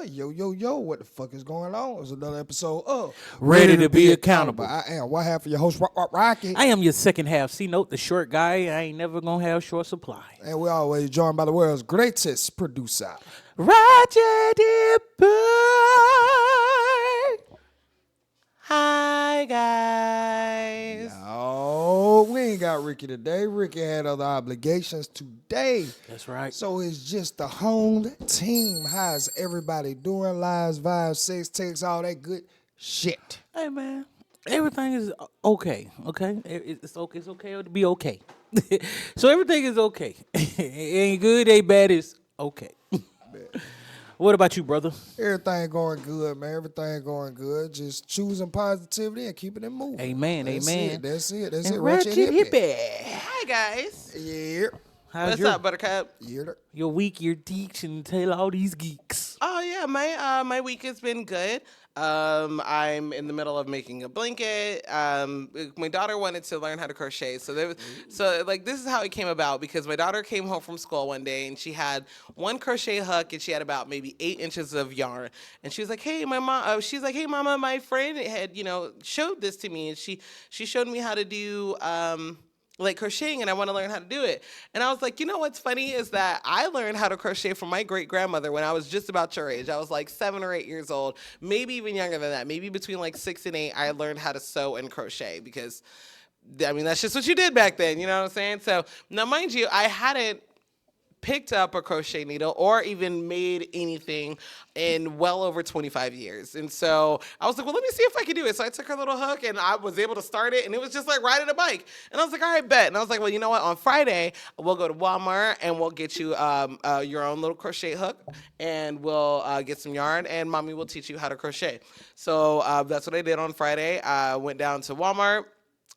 Yo, what the fuck is going on? It's another episode of Ready to be accountable. I am one half of your host, Rocky. I am your second half. C-Note, the short guy. I ain't never gonna have short supply. And we're always joined by the world's greatest producer, Roger Dipper. Hi, guys. Oh, we ain't got Ricky today. Ricky had other obligations today. That's right. So it's just the home team. How's everybody doing? Lives, vibes, sex, takes, all that good shit. Hey, man. Everything is okay. Okay, it's okay. It's okay to be okay. So everything is okay. It ain't good, ain't bad. It's okay. What about you, brother? Everything going good, man. Everything going good. Just choosing positivity and keeping it moving. Amen. That's Amen. That's it. And Ratchet Hippie. Hi, guys. Yeah. What's up, Buttercup? Yeah. Your week, your deeks, and tell all these geeks. Oh, yeah, my week has been good. I'm in the middle of making a blanket. My daughter wanted to learn how to crochet, so this is how it came about, because my daughter came home from school one day and she had one crochet hook and she had about maybe 8 inches of yarn, and she was like, "Hey, hey, Mama, my friend had showed this to me, and she showed me how to do like crocheting, and I want to learn how to do it." And I was like, what's funny is that I learned how to crochet from my great-grandmother when I was just about your age. I was like 7 or 8 years old, maybe even younger than that. Maybe between like 6 and 8, I learned how to sew and crochet, because, I mean, that's just what you did back then, you know what I'm saying? So, now mind you, I hadn't picked up a crochet needle or even made anything in well over 25 years. And so I was like, well, let me see if I can do it. So I took her little hook and I was able to start it, and it was just like riding a bike. And I was like, all right, bet. And I was like, well, you know what? On Friday, we'll go to Walmart and we'll get you your own little crochet hook, and we'll get some yarn, and Mommy will teach you how to crochet. So that's what I did on Friday. I went down to Walmart.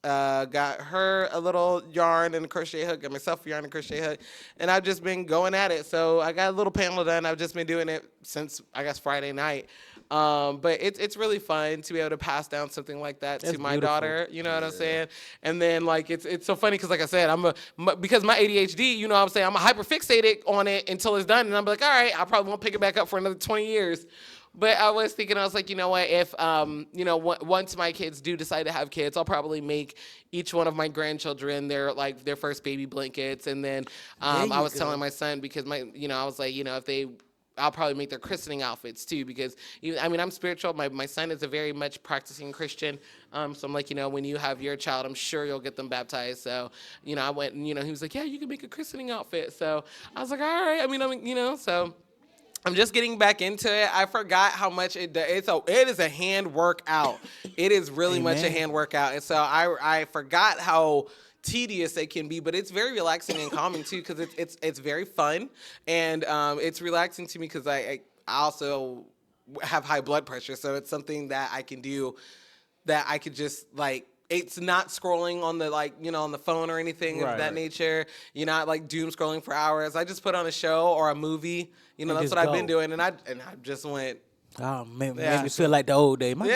Got her a little yarn and a crochet hook, got myself a yarn and crochet hook, and I've just been going at it. So I got a little panel done. I've just been doing it since, I guess, Friday night. But it's really fun to be able to pass down something like that to my daughter. You know what I'm saying? And then like it's so funny because, like I said, because my ADHD, you know what I'm saying, I'm hyper fixated on it until it's done, and I'm like, all right, I probably won't pick it back up for another 20 years. But I was thinking, I was like, you know what, if, once my kids do decide to have kids, I'll probably make each one of my grandchildren their first baby blankets. And then I was telling my son, because I was like, I'll probably make their christening outfits too, because, I'm spiritual. My son is a very much practicing Christian. So I'm like, when you have your child, I'm sure you'll get them baptized. So, I went and, he was like, yeah, you can make a christening outfit. So I was like, all right. So I'm just getting back into it. I forgot how much it does. It is a hand workout. It is really much a hand workout. And so I forgot how tedious it can be, but it's very relaxing and calming too, because it's very fun, and it's relaxing to me because I also have high blood pressure, so it's something that I can do that I could just like. It's not scrolling on the on the phone or anything of that nature. You're not like doom scrolling for hours. I just put on a show or a movie. That's what I've been doing, and I just went. Oh man, made me feel like the old day. My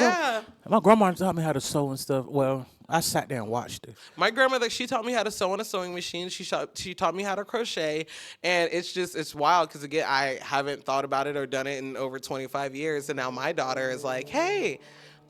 grandma taught me how to sew and stuff. Well, I sat there and watched it. My grandmother, she taught me how to sew on a sewing machine. She taught me how to crochet, and it's wild because, again, I haven't thought about it or done it in over 25 years, and now my daughter is like, hey,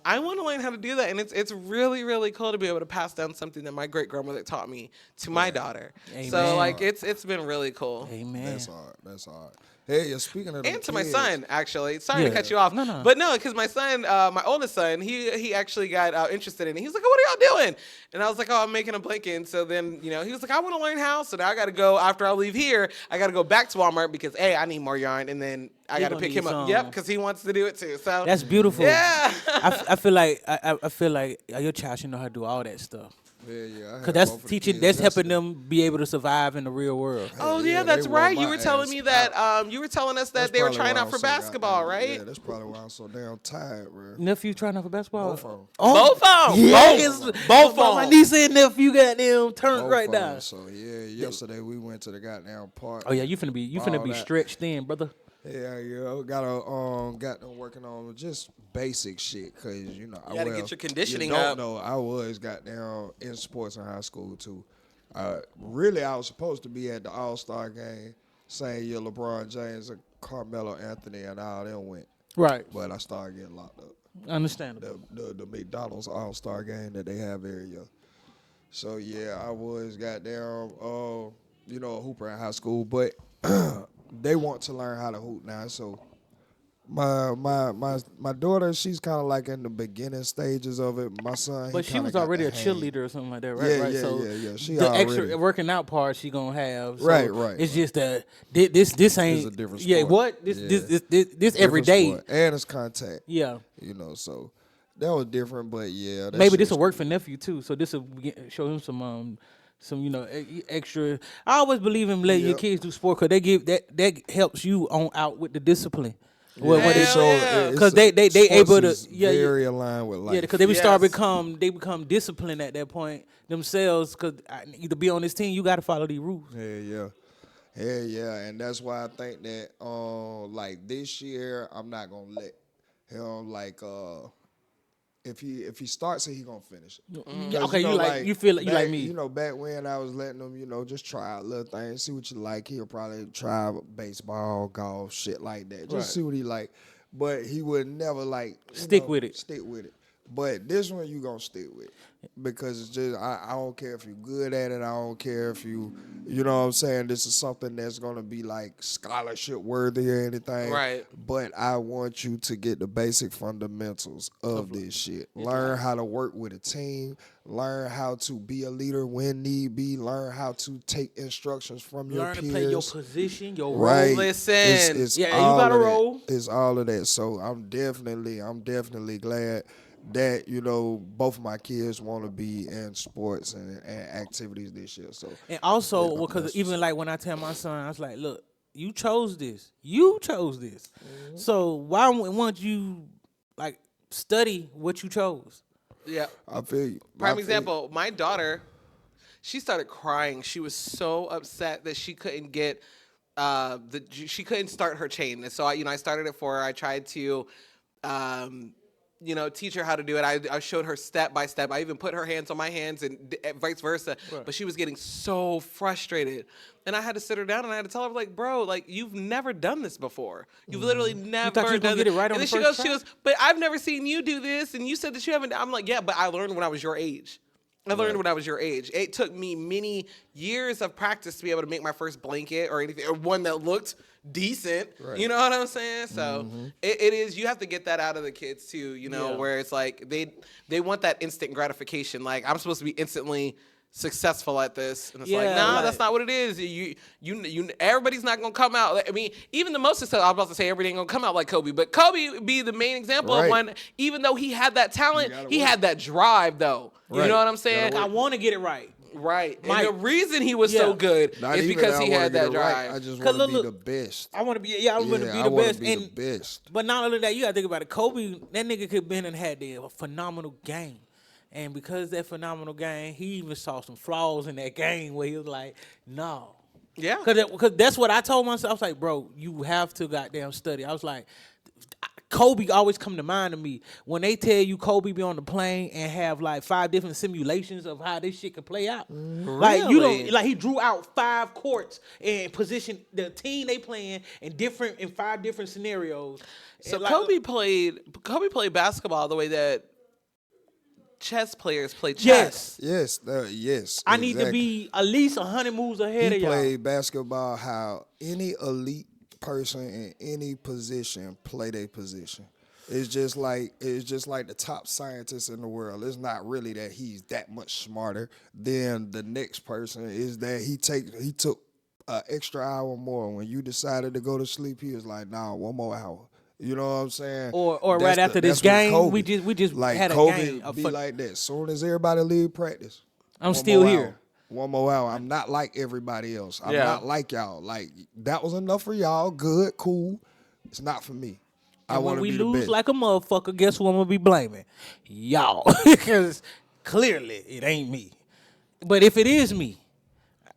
I want to learn how to do that, and it's really, really cool to be able to pass down something that my great-grandmother taught me to my daughter. Amen. So it's been really cool. Amen. That's hard. Hey, you're speaking of and to kids. My son, actually. Sorry to cut you off. No. But no, because my son, my oldest son, he actually got interested in it. He was like, what are y'all doing? And I was like, oh, I'm making a blanket. And so then, he was like, I want to learn how. So now I got to go, after I leave here, I got to go back to Walmart because, A, I need more yarn. And then I got to pick him up. Yep, because he wants to do it too. So that's beautiful. Yeah. I feel like your child should know how to do all that stuff. Yeah. Because that's helping them be able to survive in the real world. Oh, yeah, that's right. You were telling me that, you were telling us that they were trying out for basketball, right? Yeah, that's probably why I'm so damn tired, bro. Nephew trying out for basketball? Both of them. Oh, both of them. Yes. Both of them. My niece and nephew got them turned right down. So, yesterday we went to the goddamn park. Oh, yeah, you finna be stretched in, brother. Yeah, got them working on just basic shit, cause you gotta get your conditioning up. No, I was goddamn in sports in high school too. Really, I was supposed to be at the All-Star game. Same year LeBron James Carmelo Anthony and all them went. Right. But I started getting locked up. Understandable. The McDonald's All-Star game that they have every year. So yeah, I was goddamn a hooper in high school, but they want to learn how to hoop now. So my daughter, she's kind of like in the beginning stages of it. My son, But she was already a cheerleader or something like that, right? Yeah, right. yeah, So yeah. She the already, extra working out part she gonna have. So Right. It's just that this ain't a different Yeah, sport. what this Yeah. this every different day. sport. And it's contact. Yeah. So that was different, but yeah. that Maybe shit this will was work for nephew too. So this will show him some extra. I always believe in letting your Yep. kids do sport because they give that helps you on out with the discipline. Yeah, Hell so yeah. it's 'Cause they sports able to- is yeah, yeah. very aligned with life. Yeah, because they Yes. become disciplined at that point themselves. Because to be on this team, you got to follow these rules. Yeah, and that's why I think that like this year I'm not gonna let him if he starts it, he gonna finish it. 'Cause, Okay, you feel like you like me. Back when I was letting him, just try out little things, see what you like. He'll probably try baseball, golf, shit like that. Just Right. see what he like. But he would never Stick with it. Stick with it. But this one you gonna stick with because it's just I don't care if you're good at it. I don't care if you know what I'm saying. This is something that's gonna be like scholarship worthy or anything. Right. But I want you to get the basic fundamentals of this shit. Learn how to work with a team. Learn how to be a leader when need be. Learn how to take instructions from your Learn peers. to play your position, your role. Right. Listen. It's Yeah, you all gotta of that. roll. It's all of that. So I'm definitely glad that both of my kids want to be in sports and activities this year. So And also, Yeah, because that's even like when I tell my son, I was like, look, you chose this. You chose this. Mm-hmm. So why won't you like study what you chose? Yeah. I feel you. I Prime feel example, my daughter, she started crying. She was so upset that she couldn't get she couldn't start her chain. And so I started it for her. I tried to teach her how to do it. I showed her step by step. I even put her hands on my hands and vice versa. Right. But she was getting so frustrated. And I had to sit her down and I had to tell her, like, bro, like, you've never done this before. You've literally never thought you was gonna done get it right on and the then first she goes, but I've never seen you do this. And you said that you haven't. I'm like, yeah, but I learned when I was your age. I learned when I was your age. It took me many years of practice to be able to make my first blanket or anything, or one that looked decent. Right. You know what I'm saying? So it is. You have to get that out of the kids too. Yeah. Where it's like they want that instant gratification. Like, I'm supposed to be instantly successful at this, and it's like, Yeah, nah, like- that's not what it is. You everybody's not gonna come out. I mean, even the most successful, I was about to say everybody ain't gonna come out like Kobe, but Kobe would be the main example of Right. one. Even though he had that talent, gotta he work. had that drive though. You Right. know what I'm saying? I want to get it right. Right. Mike- And the reason he was Yeah. so good Not is even because that he I wanna had get that it right. drive. I just 'Cause want to be look, the best. I want to be. I want to be I the wanna best. be And the best. But not only that, you got to think about it. Kobe, that nigga could have been and had a phenomenal game. And because that phenomenal game, he even saw some flaws in that game where he was like, no. Yeah. Because that's what I told myself. I was like, bro, you have to goddamn study. I was like, Kobe always come to mind to me. When they tell you Kobe be on the plane and have like 5 different simulations of how this shit could play out. Like you Really? don't like he drew out 5 courts and positioned the team they playing in 5 different scenarios. So And, like, Kobe played basketball the way that chess players play Yes. chess. Yes. I need to exactly. be at least 100 moves ahead He of y'all. played basketball how any elite person in any position play their position. It's just like the top scientist in the world. It's not really that he's that much smarter than the next person. Is that he took an extra hour more. When you decided to go to sleep, he was like, nah, 1 more hour. You know what I'm saying? Or That's right after this that's what game, Kobe- we just like had a Kobe game. be like that. Soon as everybody leave practice, I'm 1 still more here. hour. 1 more hour. I'm not like everybody else. I'm Yeah. not like y'all. Like, that was enough for y'all. Good, cool. It's not for me. I And want when to we be the lose best. like a motherfucker, guess who I'm gonna be blaming? Y'all, because clearly it ain't me. But if it is me,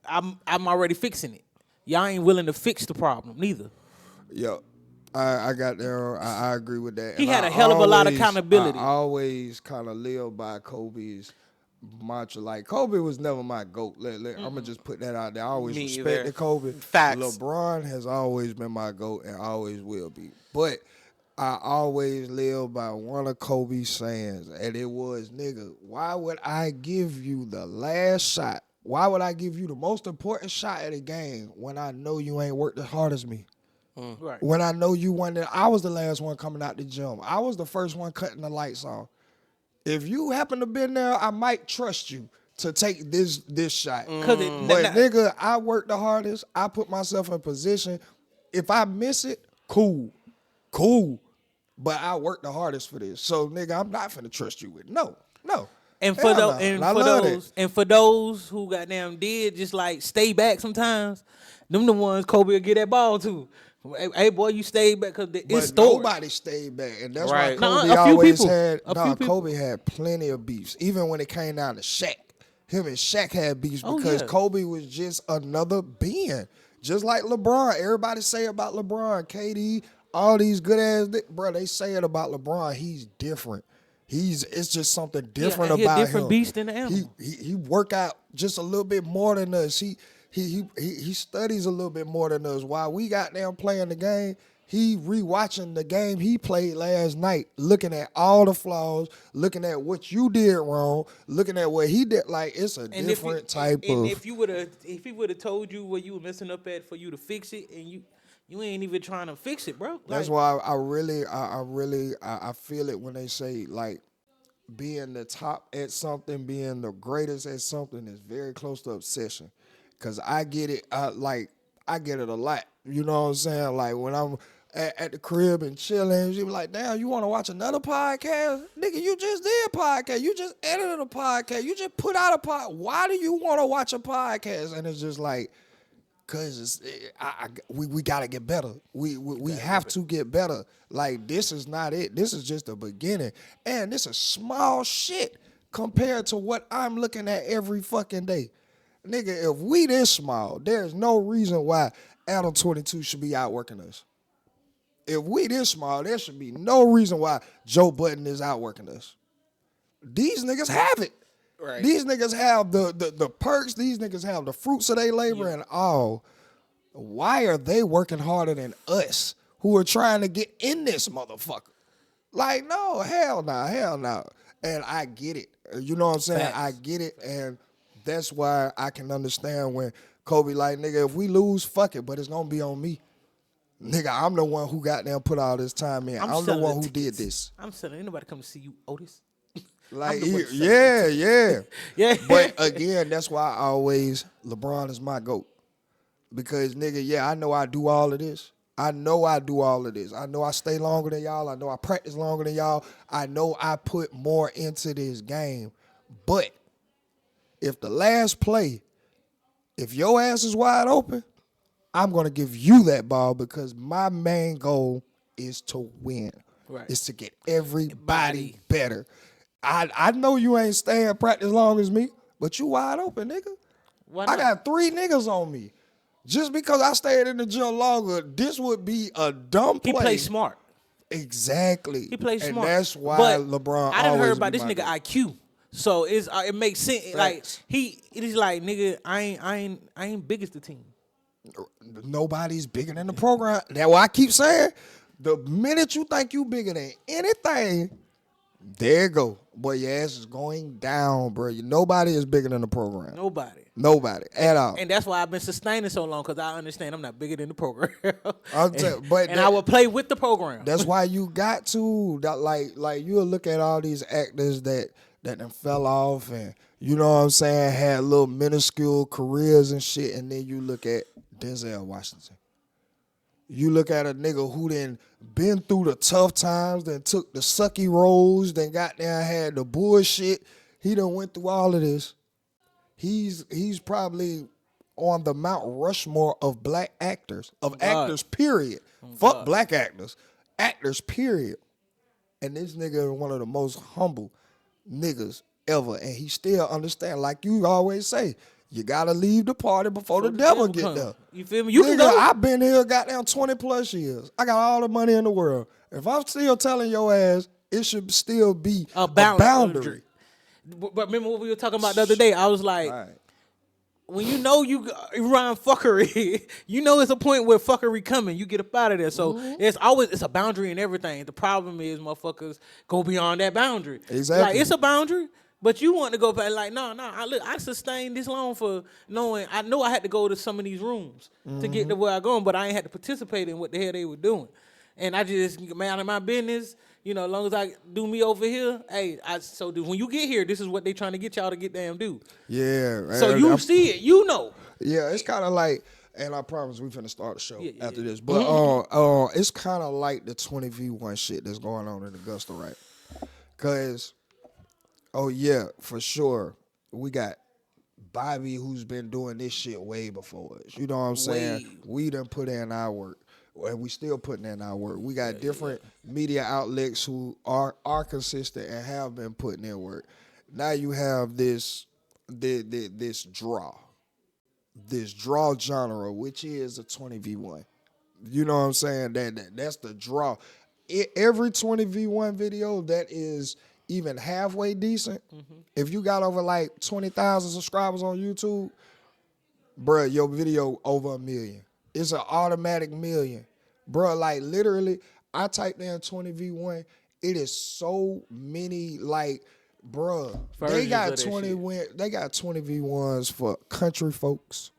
I'm already fixing it. Y'all ain't willing to fix the problem neither. Yo, I got there. I agree with that. He And had I a hell of a lot of always- accountability. I always kind of live by Kobe's mantra. Like Kobe was never my GOAT. I'm gonna just put that out there. I always Me respected either. Kobe. Facts. LeBron has always been my GOAT and always will be. But I always live by one of Kobe's sayings, and it was, nigga, why would I give you the last shot? Why would I give you the most important shot of the game when I know you ain't worked as hard as me? Right. When I know you wanted, I was the last one coming out the gym. I was the first one cutting the lights on. If you happen to been there, I might trust you to take this shot. But nigga, I worked the hardest. I put myself in position. If I miss it, cool. But I worked the hardest for this. So nigga, I'm not finna trust you with no. And for those who goddamn did just like stay back sometimes, them the ones Kobe will get that ball to. Hey boy, you stayed back because it's stored. Nobody stayed back, and that's Right. why Kobe always had. Kobe had plenty of beefs, even when it came down to Shaq. Him and Shaq had beefs because Kobe was just another being, just like LeBron. Everybody say about LeBron, KD, all these good ass, bro. They say it about LeBron. He's different. It's just something different about him. He a different beast than the animal. He work out just a little bit more than us. He studies a little bit more than us. While we got down playing the game, he rewatching the game he played last night, looking at all the flaws, looking at what you did wrong, looking at what he did. Like, it's a different type of. And if he would have told you where you were messing up at for you to fix it, and you ain't even trying to fix it, bro. That's why I really feel it when they say, like, being the top at something, being the greatest at something is very close to obsession. Cause I get it, I get it a lot. You know what I'm saying? Like when I'm at the crib and chilling, she be like, "Damn, you want to watch another podcast, nigga? You just did a podcast. You just edited a podcast. You just put out a podcast. Why do you want to watch a podcast?" And it's just like, cause we gotta get better. We have to get better. Like this is not it. This is just the beginning, and this is small shit compared to what I'm looking at every fucking day. Nigga, if we this small, there's no reason why Adam 22 should be outworking us. If we this small, there should be no reason why Joe Budden is outworking us. These niggas have it. Right. These niggas have the perks. These niggas have the fruits of their labor and all. Why are they working harder than us who are trying to get in this motherfucker? Like, no, hell no. And I get it. You know what I'm saying? Facts. I get it, and that's why I can understand when Kobe like, nigga, if we lose, fuck it, but it's gonna be on me. Nigga, I'm the one who got there, put all this time in. I'm the one who did this. I'm selling. Ain't nobody come to see you, Otis. Like, yeah. Yeah. But again, that's why LeBron is my GOAT. Because, nigga, I know I do all of this. I know I stay longer than y'all. I know I practice longer than y'all. I know I put more into this game. But if the last play, if your ass is wide open, I'm going to give you that ball because my main goal is to win. Right. Is to get everybody better. I know you ain't staying practice long as me, but you wide open, nigga. Why not? I got 3 niggas on me. Just because I stayed in the gym longer, this would be a dumb play. He plays smart. Exactly. He plays smart. And that's why but LeBron I done always heard about be this my nigga guy. IQ. So it makes sense. Facts. Like it is like, nigga, I ain't big as the team. Nobody's bigger than the program. That's why I keep saying, the minute you think you bigger than anything, there you go. Boy, your ass is going down, bro. Nobody is bigger than the program. Nobody at all. And that's why I've been sustaining so long, because I understand I'm not bigger than the program. But I will play with the program. That's why you got to, like you'll look at all these actors that done fell off and, you know what I'm saying, had little minuscule careers and shit, and then you look at Denzel Washington. You look at a nigga who done been through the tough times, then took the sucky roles, then got there and had the bullshit. He done went through all of this. He's probably on the Mount Rushmore of black actors, actors, period. Fuck black actors, period. And this nigga is one of the most humble niggas ever, and he still understand, like you always say, you gotta leave the party before the devil get there. You feel me? You can Nigga, go. I've been here goddamn 20 plus years. I got all the money in the world. If I'm still telling your ass, it should still be a boundary. But remember what we were talking about the other day? I was like, Right. when you know you around fuckery, you know it's a point where fuckery coming. You get up out of there. So it's a boundary and everything. The problem is motherfuckers go beyond that boundary. Exactly. Like it's a boundary, but you want to go back. Like no. I sustained this long for knowing. I know I had to go to some of these rooms to get to where I going, but I ain't had to participate in what the hell they were doing. And I just man out of my business. You know, as long as I do me over here, hey, when you get here, this is what they trying to get y'all to get damn do. Yeah. So you see it, you know. Yeah, it's kind of like, and I promise we finna start the show after this. But it's kind of like the 20v1 shit that's going on in Augusta, right? Cause, for sure, we got Bobby who's been doing this shit way before us. You know what I'm saying? We done put in our work. And we still putting in our work. We got different media outlets who are consistent and have been putting in work. Now you have this draw genre, which is a 20v1. You know what I'm saying? That's the draw. Every 20v1 video that is even halfway decent, if you got over like 20,000 subscribers on YouTube, bruh, your video over 1 million. It's an automatic million. Bro, like literally, I typed in 20v1. It is so many, like, bro. They got 20v1s for country folks.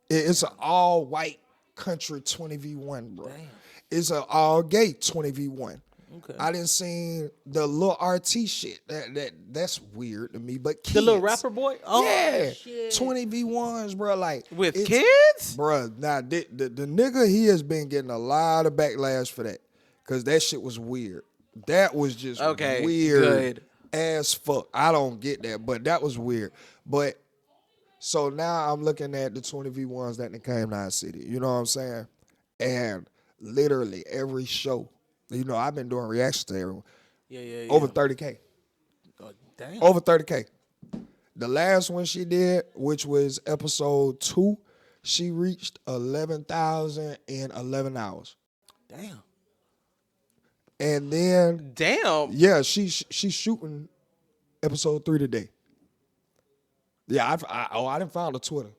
It's an all white country 20v1, bro. Damn. It's an all gay 20v1. Okay. I didn't see the little RT shit. That's weird to me. But kids, the little rapper boy? Oh, yeah. Shit. 20v1s, bro. Like with kids? Bro, now the nigga, he has been getting a lot of backlash for that. Cause that shit was weird. That was just weird as fuck. I don't get that, but that was weird. But so now I'm looking at the 20v1s that came to our city. You know what I'm saying? And literally every show. You know, I've been doing reactions to everyone. Yeah. Over 30K. Oh, damn. Over 30K. The last one she did, which was episode 2, she reached 11,000 in 11 hours. Damn. And then... Damn. Yeah, she's shooting episode 3 today. Yeah, I didn't find the Twitter.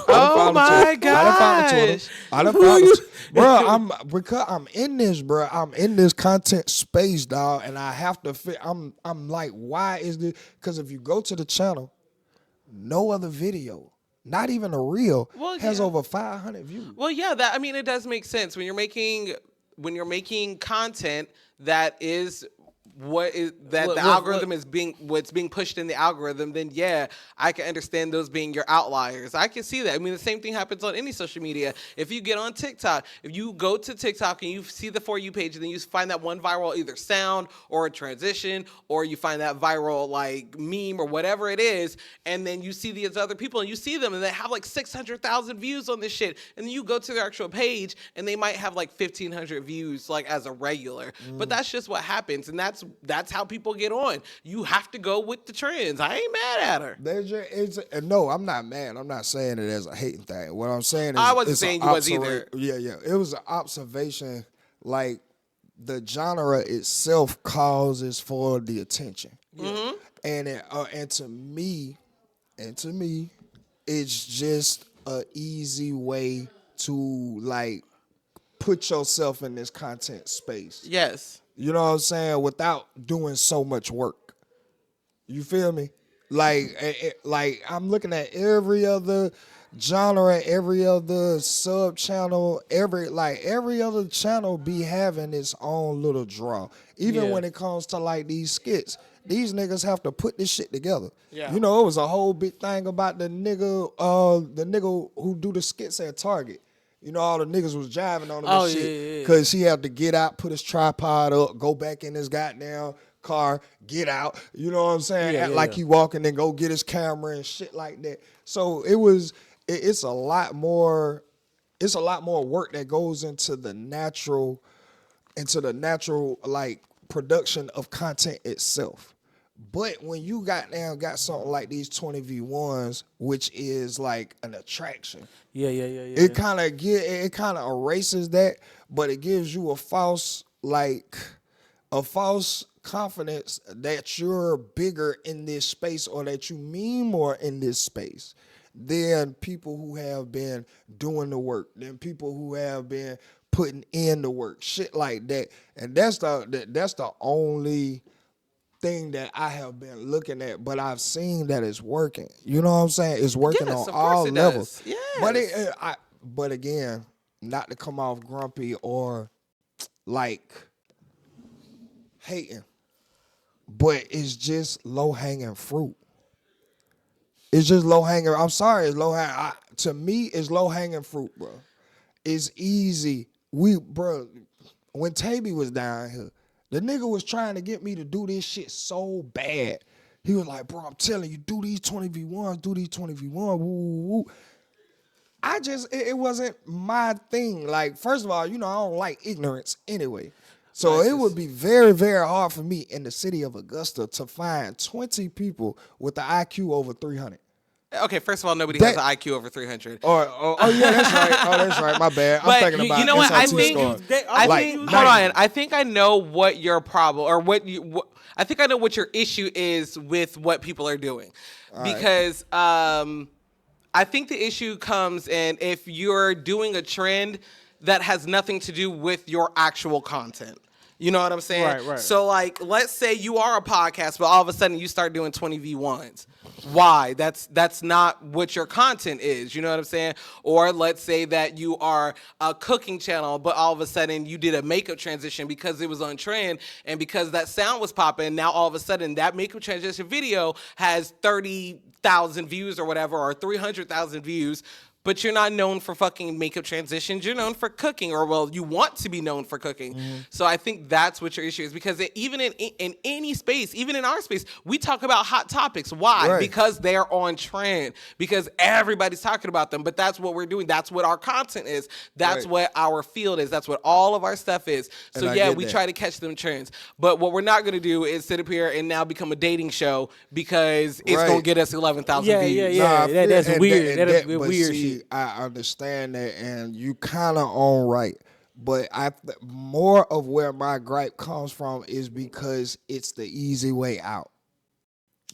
Oh my god! I done found the bro. Because I'm in this, bro. I'm in this content space, dog, and I have to fit. I'm like, why is this? Because if you go to the channel, no other video, not even a reel, has over 500 views. Well, yeah, it does make sense when you're making content that is. Algorithm is what's being pushed in the algorithm, then yeah, I can understand those being your outliers. I can see that. I mean, the same thing happens on any social media. If you get on TikTok, if you go to TikTok and you see the For You page and then you find that one viral either sound or a transition, or you find that viral like meme or whatever it is, and then you see these other people and you see them and they have like 600,000 views on this shit, and then you go to their actual page and they might have like 1,500 views like as a regular. But that's just what happens, and that's how people get on. You have to go with the trends. I ain't mad at her. No, I'm not mad. I'm not saying it as a hating thing. What I'm saying is I wasn't saying you was either. Yeah. It was an observation. Like the genre itself causes for the attention, and to me, it's just an easy way to like put yourself in this content space. Yes. You know what I'm saying? Without doing so much work. You feel me? Like I'm looking at every other genre, every other sub channel, every other channel be having its own little draw. Even when it comes to like these skits. These niggas have to put this shit together. Yeah. You know, it was a whole big thing about the nigga who do the skits at Target. You know, all the niggas was jiving on him and shit. Because he had to get out, put his tripod up, go back in his goddamn car, get out. You know what I'm saying? Act like he walking and go get his camera and shit like that. So it's a lot more work that goes into the natural like production of content itself. But when you got something like these 20v1s, which is like an attraction, it kind of erases that, but it gives you a false like a false confidence that you're bigger in this space or that you mean more in this space than people who have been doing the work, than people who have been putting in the work, shit like that. And that's the only thing that I have been looking at, but I've seen that it's working. You know what I'm saying? It's working Yes, on of all course it levels. does. But Yes. but again, not to come off grumpy or like hating, but it's just low hanging fruit. It's just low hanging. I'm sorry, it's low hanging. To me, it's low hanging fruit, bro. It's easy. Bro, when Taby was down here, the nigga was trying to get me to do this shit so bad. He was like, bro, I'm telling you, do these 20v1s, do these 20v1, woo, woo, woo. It wasn't my thing. Like, first of all, you know, I don't like ignorance anyway. So it would be very, very hard for me in the city of Augusta to find 20 people with the IQ over 300. Okay, first of all, nobody has an IQ over 300. Oh, yeah, that's right. Oh, that's right. My bad. I'm But thinking about you know what? SRT scores. Hold on. I think I know what your problem or I think I know what your issue is with what people are doing, because I think the issue comes in if you're doing a trend that has nothing to do with your actual content. You know what I'm saying? Right. So, like, let's say you are a podcast, but all of a sudden you start doing 20v1s. Why? That's not what your content is. You know what I'm saying? Or let's say that you are a cooking channel, but all of a sudden you did a makeup transition because it was on trend and because that sound was popping. Now all of a sudden that makeup transition video has 30,000 views or whatever, or 300,000 views. But you're not known for fucking makeup transitions. You're known for cooking, or well, you want to be known for cooking. So I think that's what your issue is, because even in any space, even in our space, we talk about hot topics. Why? Right. Because they're on trend. Because everybody's talking about them. But that's what we're doing. That's what our content is. That's what our field is. That's what all of our stuff is. So And yeah, we try to catch them trends. But what we're not going to do is sit up here and now become a dating show because it's going to get us 11,000 views. Yeah. That's weird. That's but weird see, shit. I understand that, and you kind of on right. But more of where my gripe comes from is because it's the easy way out.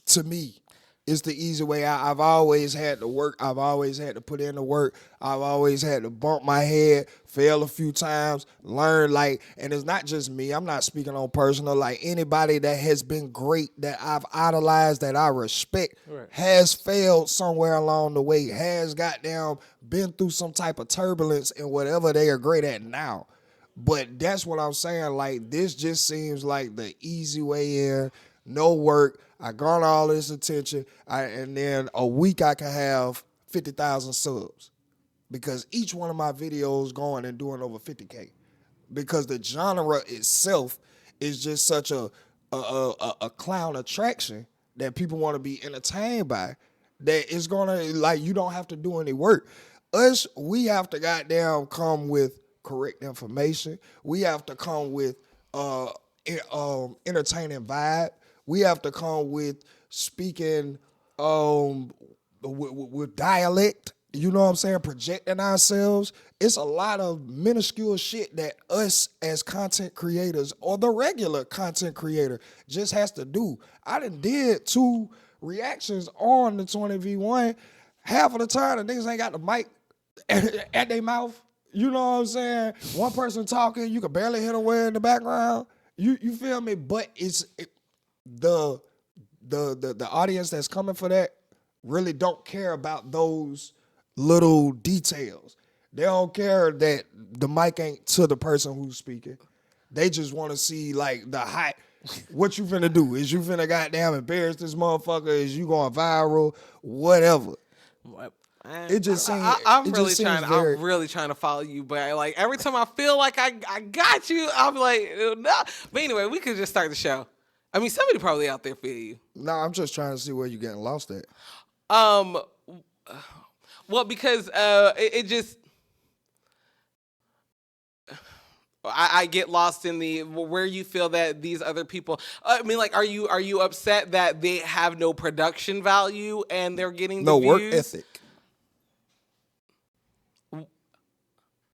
To me, it's the easy way out. I've always had to work. I've always had to put in the work. I've always had to bump my head, fail a few times, learn, and it's not just me. I'm not speaking on personal. Like, anybody that has been great, that I've idolized, that I respect, has failed somewhere along the way, has goddamn been through some type of turbulence in whatever they are great at now. But that's what I'm saying. Like, this just seems like the easy way in, no work. I garner all this attention, and then a week I can have 50,000 subs because each one of my videos going and doing over 50K, because the genre itself is just such a clown attraction that people want to be entertained by, that it's gonna, like, you don't have to do any work. We have to goddamn come with correct information. We have to come with entertaining vibe. We have to come with speaking with dialect. You know what I'm saying? Projecting ourselves. It's a lot of minuscule shit that us as content creators or the regular content creator just has to do. I done did 2 reactions on the 20v1. Half of the time, the niggas ain't got the mic at their mouth. You know what I'm saying? One person talking, you can barely hear them in the background. You feel me? But the audience that's coming for that really don't care about those little details. They don't care that the mic ain't to the person who's speaking. They just want to see, like, the hot. What you finna do? Is you finna goddamn embarrass this motherfucker? Is you going viral? Whatever. It just seems. I'm really trying to follow you, but like every time I feel like I got you, I'm like, no. But anyway, we could just start the show. I mean, somebody probably out there feel you. No, I'm just trying to see where you're getting lost at. Well, because it just, I get lost in the where you feel that these other people. I mean, like, are you upset that they have no production value and they're getting the views? Work ethic.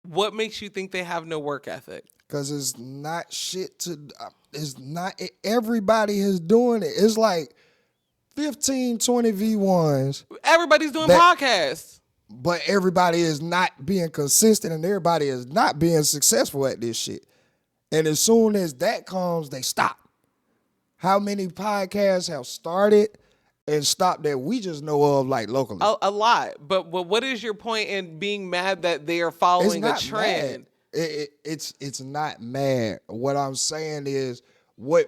What makes you think they have no work ethic? Because it's not shit to. it's not everybody is doing it. It's like 15, 20 V1s. Everybody's doing That- podcasts. But everybody is not being consistent and everybody is not being successful at this shit. And as soon as that comes, they stop. How many podcasts have started and stopped that we just know of, like locally? A lot. But what is your point in being mad that they are following a trend? Mad. It's not mad. What I'm saying is all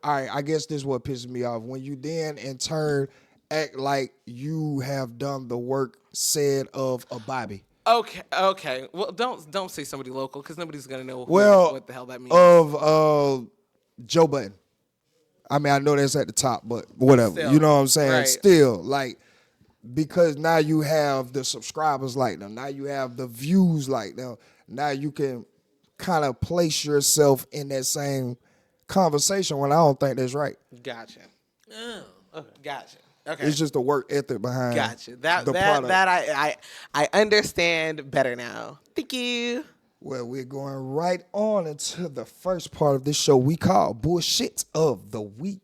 right, I guess this is what pisses me off. When you then in turn act like you have done the work said of a Bobby. Okay. Well, don't say somebody local because nobody's gonna know what the hell that means. Of Joe Budden. I mean, I know that's at the top, but whatever. Still, you know what I'm saying? right. Still, like, because now you have the subscribers like them. Now you have the views like them. Now you can kind of place yourself in that same conversation when I don't think that's right. Gotcha. Oh, okay. Gotcha. Okay. It's just the work ethic behind Gotcha. the product. That I understand better now. Thank you. Well, we're going right on into the first part of this show we call Bullshit of the Week.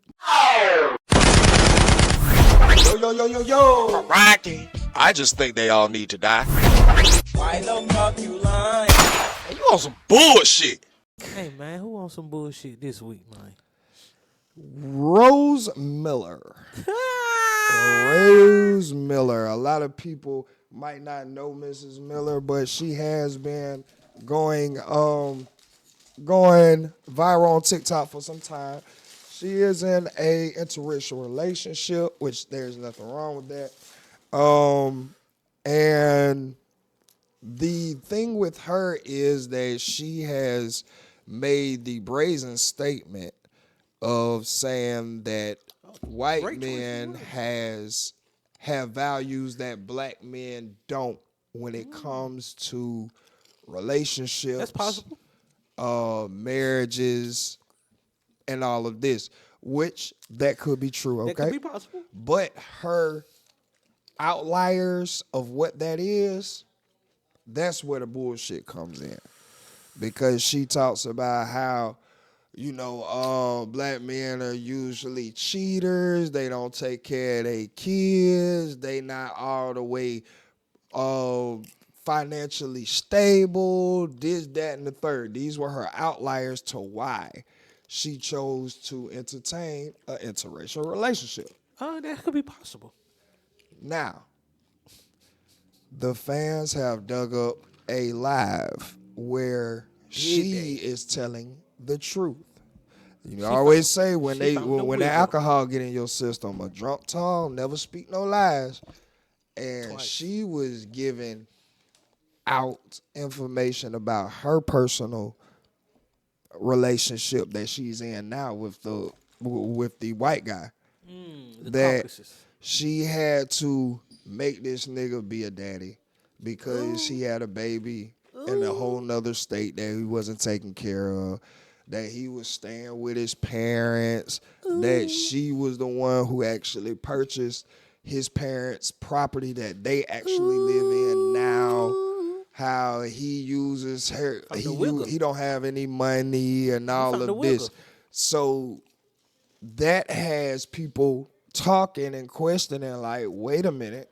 Yo. Rocky. I just think they all need to die. Why the fuck you lying? You on some bullshit. Hey, man, who on some bullshit this week, man? Rose Miller. Rose Miller. A lot of people might not know Mrs. Miller, but she has been going viral on TikTok for some time. She is in a interracial relationship, which there's nothing wrong with that. And the thing with her is that she has made the brazen statement of saying that white men have values that black men don't when it comes to relationships. That's possible. Marriages, and all of this, which that could be true, okay? That could be possible. But her outliers of what that is, that's where the bullshit comes in. Because she talks about how, black men are usually cheaters. They don't take care of their kids. They not all the way financially stable, this, that, and the third. These were her outliers to why she chose to entertain an interracial relationship. Oh, that could be possible. Now, the fans have dug up a live where she is telling the truth. You always say when the alcohol get in your system, a drunk tongue never speak no lies. And she was giving out information about her personal relationship that she's in now with the white guy. That Caucasus. she had to make this nigga be a daddy because he had a baby in a whole nother state that he wasn't taking care of, that he was staying with his parents, that she was the one who actually purchased his parents' property that they actually live in now. How he uses her, he don't have any money and all of this. So that has people talking and questioning like, wait a minute,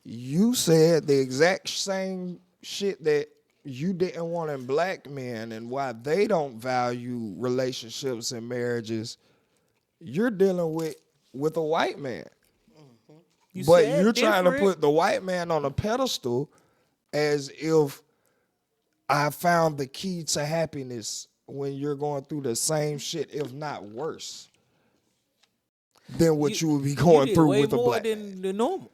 you said the exact same shit that you didn't want in black men and why they don't value relationships and you're dealing with a white man. But you're trying to put the white man on a pedestal as if I found the key to happiness when you're going through the same shit, if not worse, than what you would be going through with a black man. Way more than the normal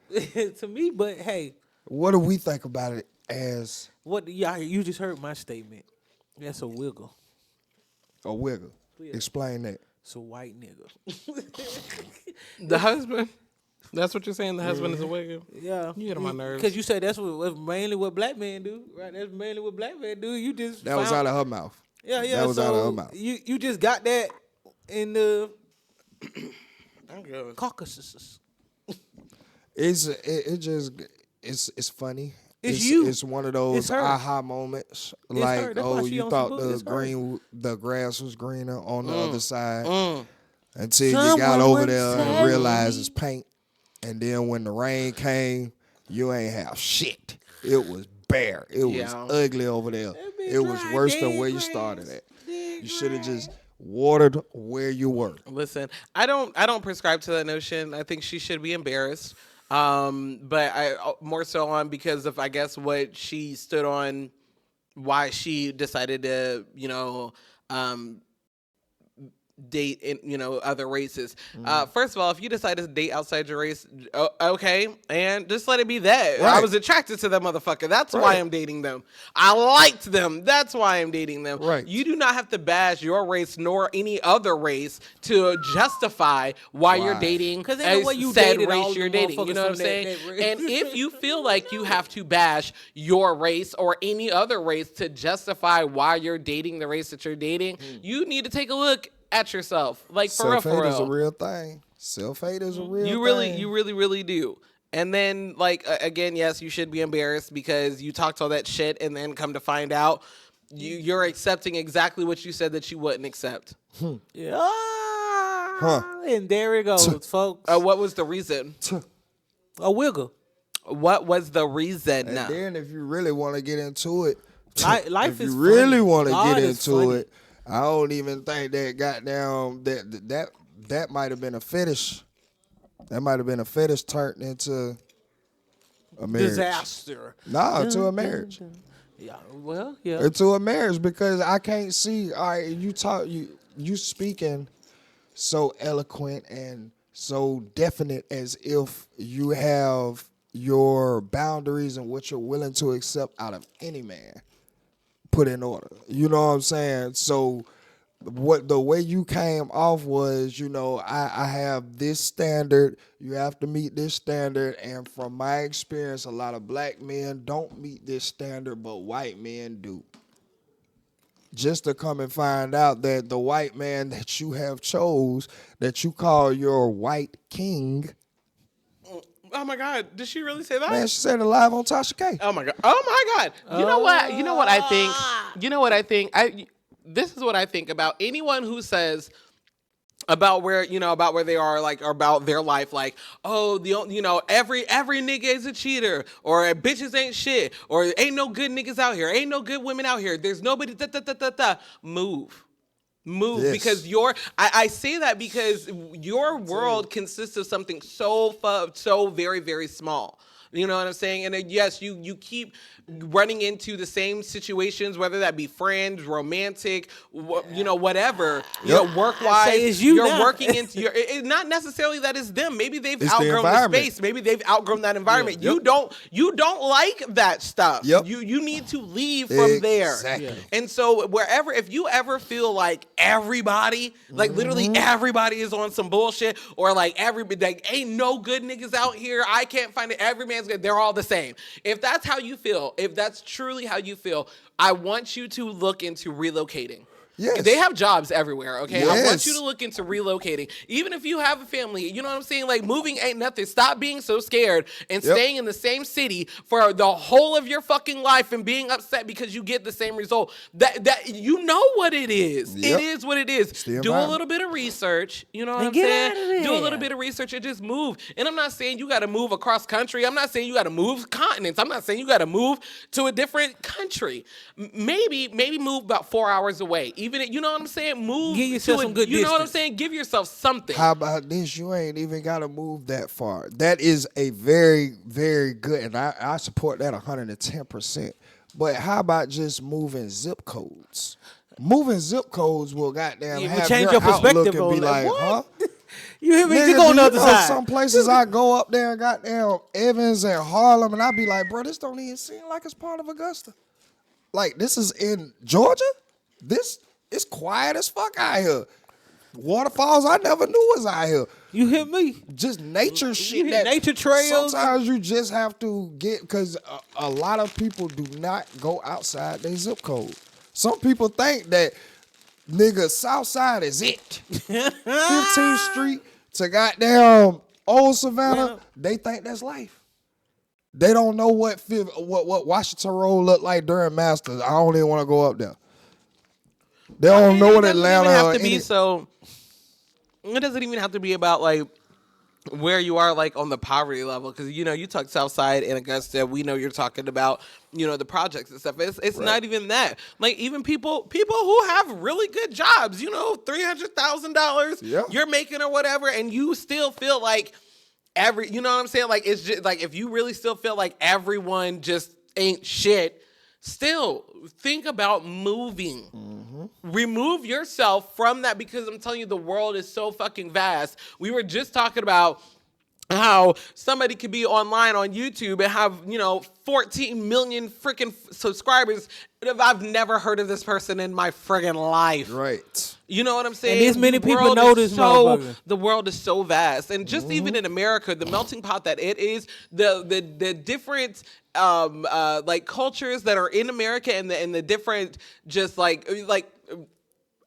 to me, but hey. What do we think about it as you just heard my statement. That's a wiggle. a wiggle? Yeah. Explain that. It's a white nigga. The husband? That's what you're saying? The husband is a wiggle? Yeah. You get on my nerves. Because you said that's mainly what black men do, right? That's mainly what black men do. You just That was out of her mouth. Yeah. That was out of her mouth. You just got that in the Caucasus. It's funny. It's you. It's one of those It's her. aha moments. her. Like, That's why oh, she you on thought some bullshit. It's her. the grass was greener on the other side Mm. until you got Someone over once there and said- realized it's paint. And then when the rain came, you ain't have shit. It was bare. It was Yeah. ugly over there. That be It was dry, worse than dead where you grass, started at. dead You should have grass. just watered where you were. Listen, I don't prescribe to that notion. I think she should be embarrassed. But I more so on because of I guess what she stood on, why she decided to date in other races. First of all, if you decide to date outside your race, okay, and just let it be that. I Right. was attracted to that motherfucker. That's why Right. I'm dating them. I liked them. That's why I'm dating them. Right. You do not have to bash your race nor any other race to justify why you're Why? dating 'Cause ain't no a way you said dated all race you're them dating. You motherfuckers know what I'm from that- saying? that race. And if you feel like you have to bash your race or any other race to justify why you're dating the race that you're dating, you need to take a look at yourself. Like for real, Self-hate for is a real. real thing. Self-hate is a real thing. You really do. And then, like, again, yes, you should be embarrassed because you talked all that shit, and then come to find out, you're accepting exactly what you said that you wouldn't accept. Yeah. And there it goes, folks. What was the reason? A wiggle. What was the reason? And then if you really want to get into it, Life if is you really funny. want to God get is into funny. it, I don't even think that goddamn that might have been a fetish. That might have been a fetish turned into a marriage. Disaster. Nah, to a marriage. Yeah. Well, yeah. Into a marriage because I can't see. All right, you speaking so eloquent and so definite as if you have your boundaries and what you're willing to accept out of any man put in order. You know what I'm saying? So the way you came off was, I have this standard, you have to meet this standard, and from my experience, a lot of black men don't meet this standard, but white men do. Just to come and find out that the white man that you have chose, that you call your white king, Oh my God! Did she really say that? man, she said it live on Tasha K. Oh my God! Oh my God! You know what? You know what I think? You know what I think? This is what I think about anyone who says about where they are, like, or about their life, like, oh, every nigga is a cheater, or bitches ain't shit, or ain't no good niggas out here, ain't no good women out here. There's nobody. Move Yes. because I say that because your world consists of something so very, very small. You know what I'm saying? And then, yes, you keep running into the same situations, whether that be friends, romantic, whatever, work-wise. say it's you you're now. working into it's not necessarily that it's them. Maybe they've It's the outgrown the environment. space. Maybe they've outgrown that environment. Yep. You don't like that stuff. Yep. You need to leave from there. Exactly. Yeah. And so if you ever feel like everybody, like literally everybody is on some bullshit, or like ain't no good niggas out here, I can't find it, every man's good, they're all the same. If that's how you feel, if that's truly how you feel, I want you to look into relocating. Yes. They have jobs everywhere, okay? I want Yes. you to look into relocating. Even if you have a family, you know what I'm saying? Like, moving ain't nothing. Stop being so scared and Yep. staying in the same city for the whole of your fucking life and being upset because you get the same result. That you know what it is. Yep. It is what it is. the Do a environment. little bit of research. You know what And I'm get saying? out of Do a little there. bit of research and just move. And I'm not saying you got to move across country. I'm not saying you got to move continents. I'm not saying you got to move to a different country. Maybe move about 4 hours away. Even you know what I'm saying? Move. Give yourself to some good You know what I'm distance. saying? Give yourself something. How about this? You ain't even got to move that far. That is a very, very good, and I support that 110%. But how about just moving zip codes? Moving zip codes will goddamn Yeah, will have change your your perspective outlook and be on like, that. What? huh? You hear me? Nigga, You go on do the you other know side. some places I go up there and goddamn Evans and Harlem, and I be like, bro, this don't even seem like it's part of Augusta. Like, this is in Georgia? This is quiet as fuck out here. Waterfalls I never knew was out here. You hear me? Just nature shit. hit That nature trails. Sometimes you just have to get, because a lot of people do not go outside their zip code. Some people think that, nigga, Southside is it. 15th Street to goddamn Old Savannah, Well, they think that's life. They don't know what Washington Road looked like during Masters. I don't even want to go up there. They don't know what Atlanta. It doesn't even have to be about like where you are like on the poverty level, because you talk Southside and Augusta, we know you're talking about the projects and stuff. It's not even that. Like even people who have really good jobs, $300,000 you're making or whatever, and you still feel like you know what I'm saying? Like it's just like if you really still feel like everyone just ain't shit, still think about moving. Remove yourself from that, because I'm telling you, the world is so fucking vast. We were just talking about how somebody could be online on YouTube and have 14 million freaking subscribers. I've never heard of this person in my friggin' life. Right. You know what I'm saying? And this many people know this motherfucker. The world is so vast, and just even in America, the melting pot that it is, the different like cultures that are in America, and the different just like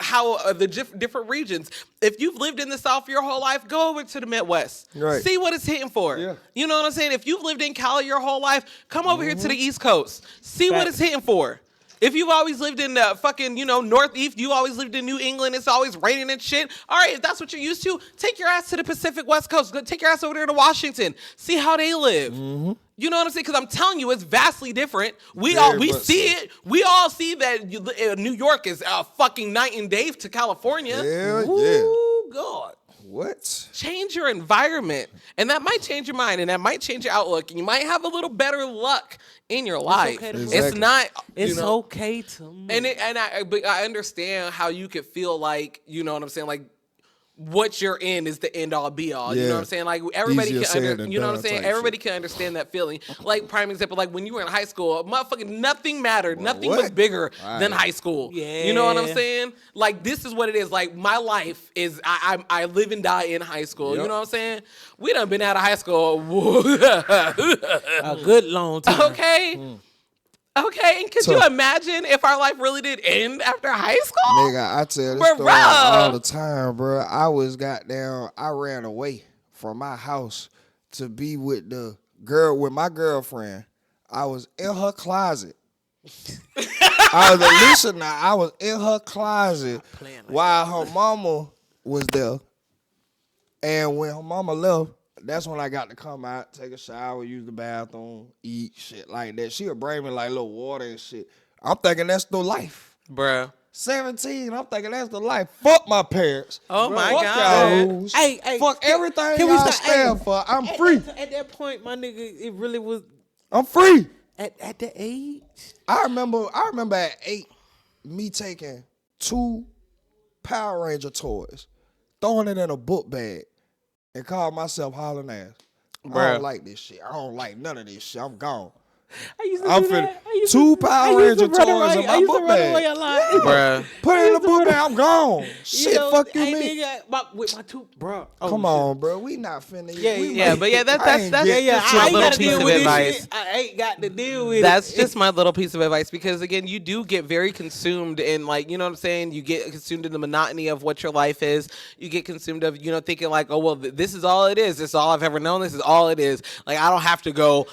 how the different regions. If you've lived in the South your whole life, go over to the Midwest. Right. See what it's hitting for. Yeah. You know what I'm saying? If you've lived in Cali your whole life, come over here to the East Coast. See what it's hitting for. If you've always lived in the fucking, Northeast, you always lived in New England, it's always raining and shit. All right, if that's what you're used to, take your ass to the Pacific West Coast. Go take your ass over there to Washington. See how they live. You know what I'm saying? Because I'm telling you, it's vastly different. We see it. We all see that New York is fucking night and day to California. Yeah. God. What? Change your environment, and that might change your mind, and that might change your outlook, and you might have a little better luck in your life. okay to Exactly. It's not. It's okay to move. But I understand how you could feel like, you know what I'm saying, like what you're in is the end all be all. You know what I'm saying? Like everybody Easier said than you know what I'm done saying? type Everybody shit. can understand that feeling. Like prime example, like when you were in high school, motherfucking nothing mattered. Nothing was what? bigger than Right. high school. You know what I'm saying? Like this is what it is. Like my life is I live and die in high school. You know what I'm saying? We done been out of high school. A good long time. Okay. Okay, and could you imagine if our life really did end after high school? Nigga, I tell this story Bruh. all the time, bro. I ran away from my house to be with my girlfriend. I was in her closet. I was in her closet while her mama was there. And when her mama left, that's when I got to come out, take a shower, use the bathroom, eat, shit like that. She'll bring me like little water and shit. I'm thinking that's the life. Bruh. 17, I'm thinking that's the life. Fuck my parents. Oh my Fuck God. y'all rules. Hey, Fuck everything can we y'all start- stand for. I'm free. At that point, my nigga, it really was I'm free. at the age. I remember at 8, me taking 2 Power Ranger toys, throwing it in a book bag, and called myself hauling ass. I Bruh. don't like this shit. I don't like none of this shit. I'm gone. I used to I'm do finna that. I used 2 to- I Power used to Ranger run toys away. in my I used to book run bag. away a lot. Bruh. Put it in the book bag. I'm gone. Shit, fuck you, hey, me. nigga, with my two, bro. Oh, Come shit. on, bro. We not finna. Yeah, but yeah, that's I ain't my get this I ain't little gotta piece deal of with this advice. shit. I ain't got to deal with That's it. just my little piece of advice, because again, you do get very consumed in, like, you know what I'm saying? You get consumed in the monotony of what your life is. You get consumed of, thinking like, oh, well, this is all it is. This is all I've ever known. This is all it is. Like, I don't have to go,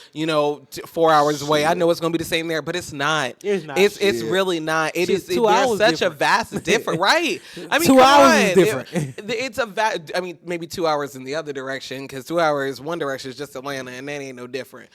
4 hours away. I know it's going to be the same there, but it's not. It's not. It's really not. It Shit, is. 2 There's hours such different. a vast difference, right? I mean, 2 come hours on. is different. It's a I mean, maybe 2 hours in the other direction, because 2 hours one direction is just Atlanta, and that ain't no different.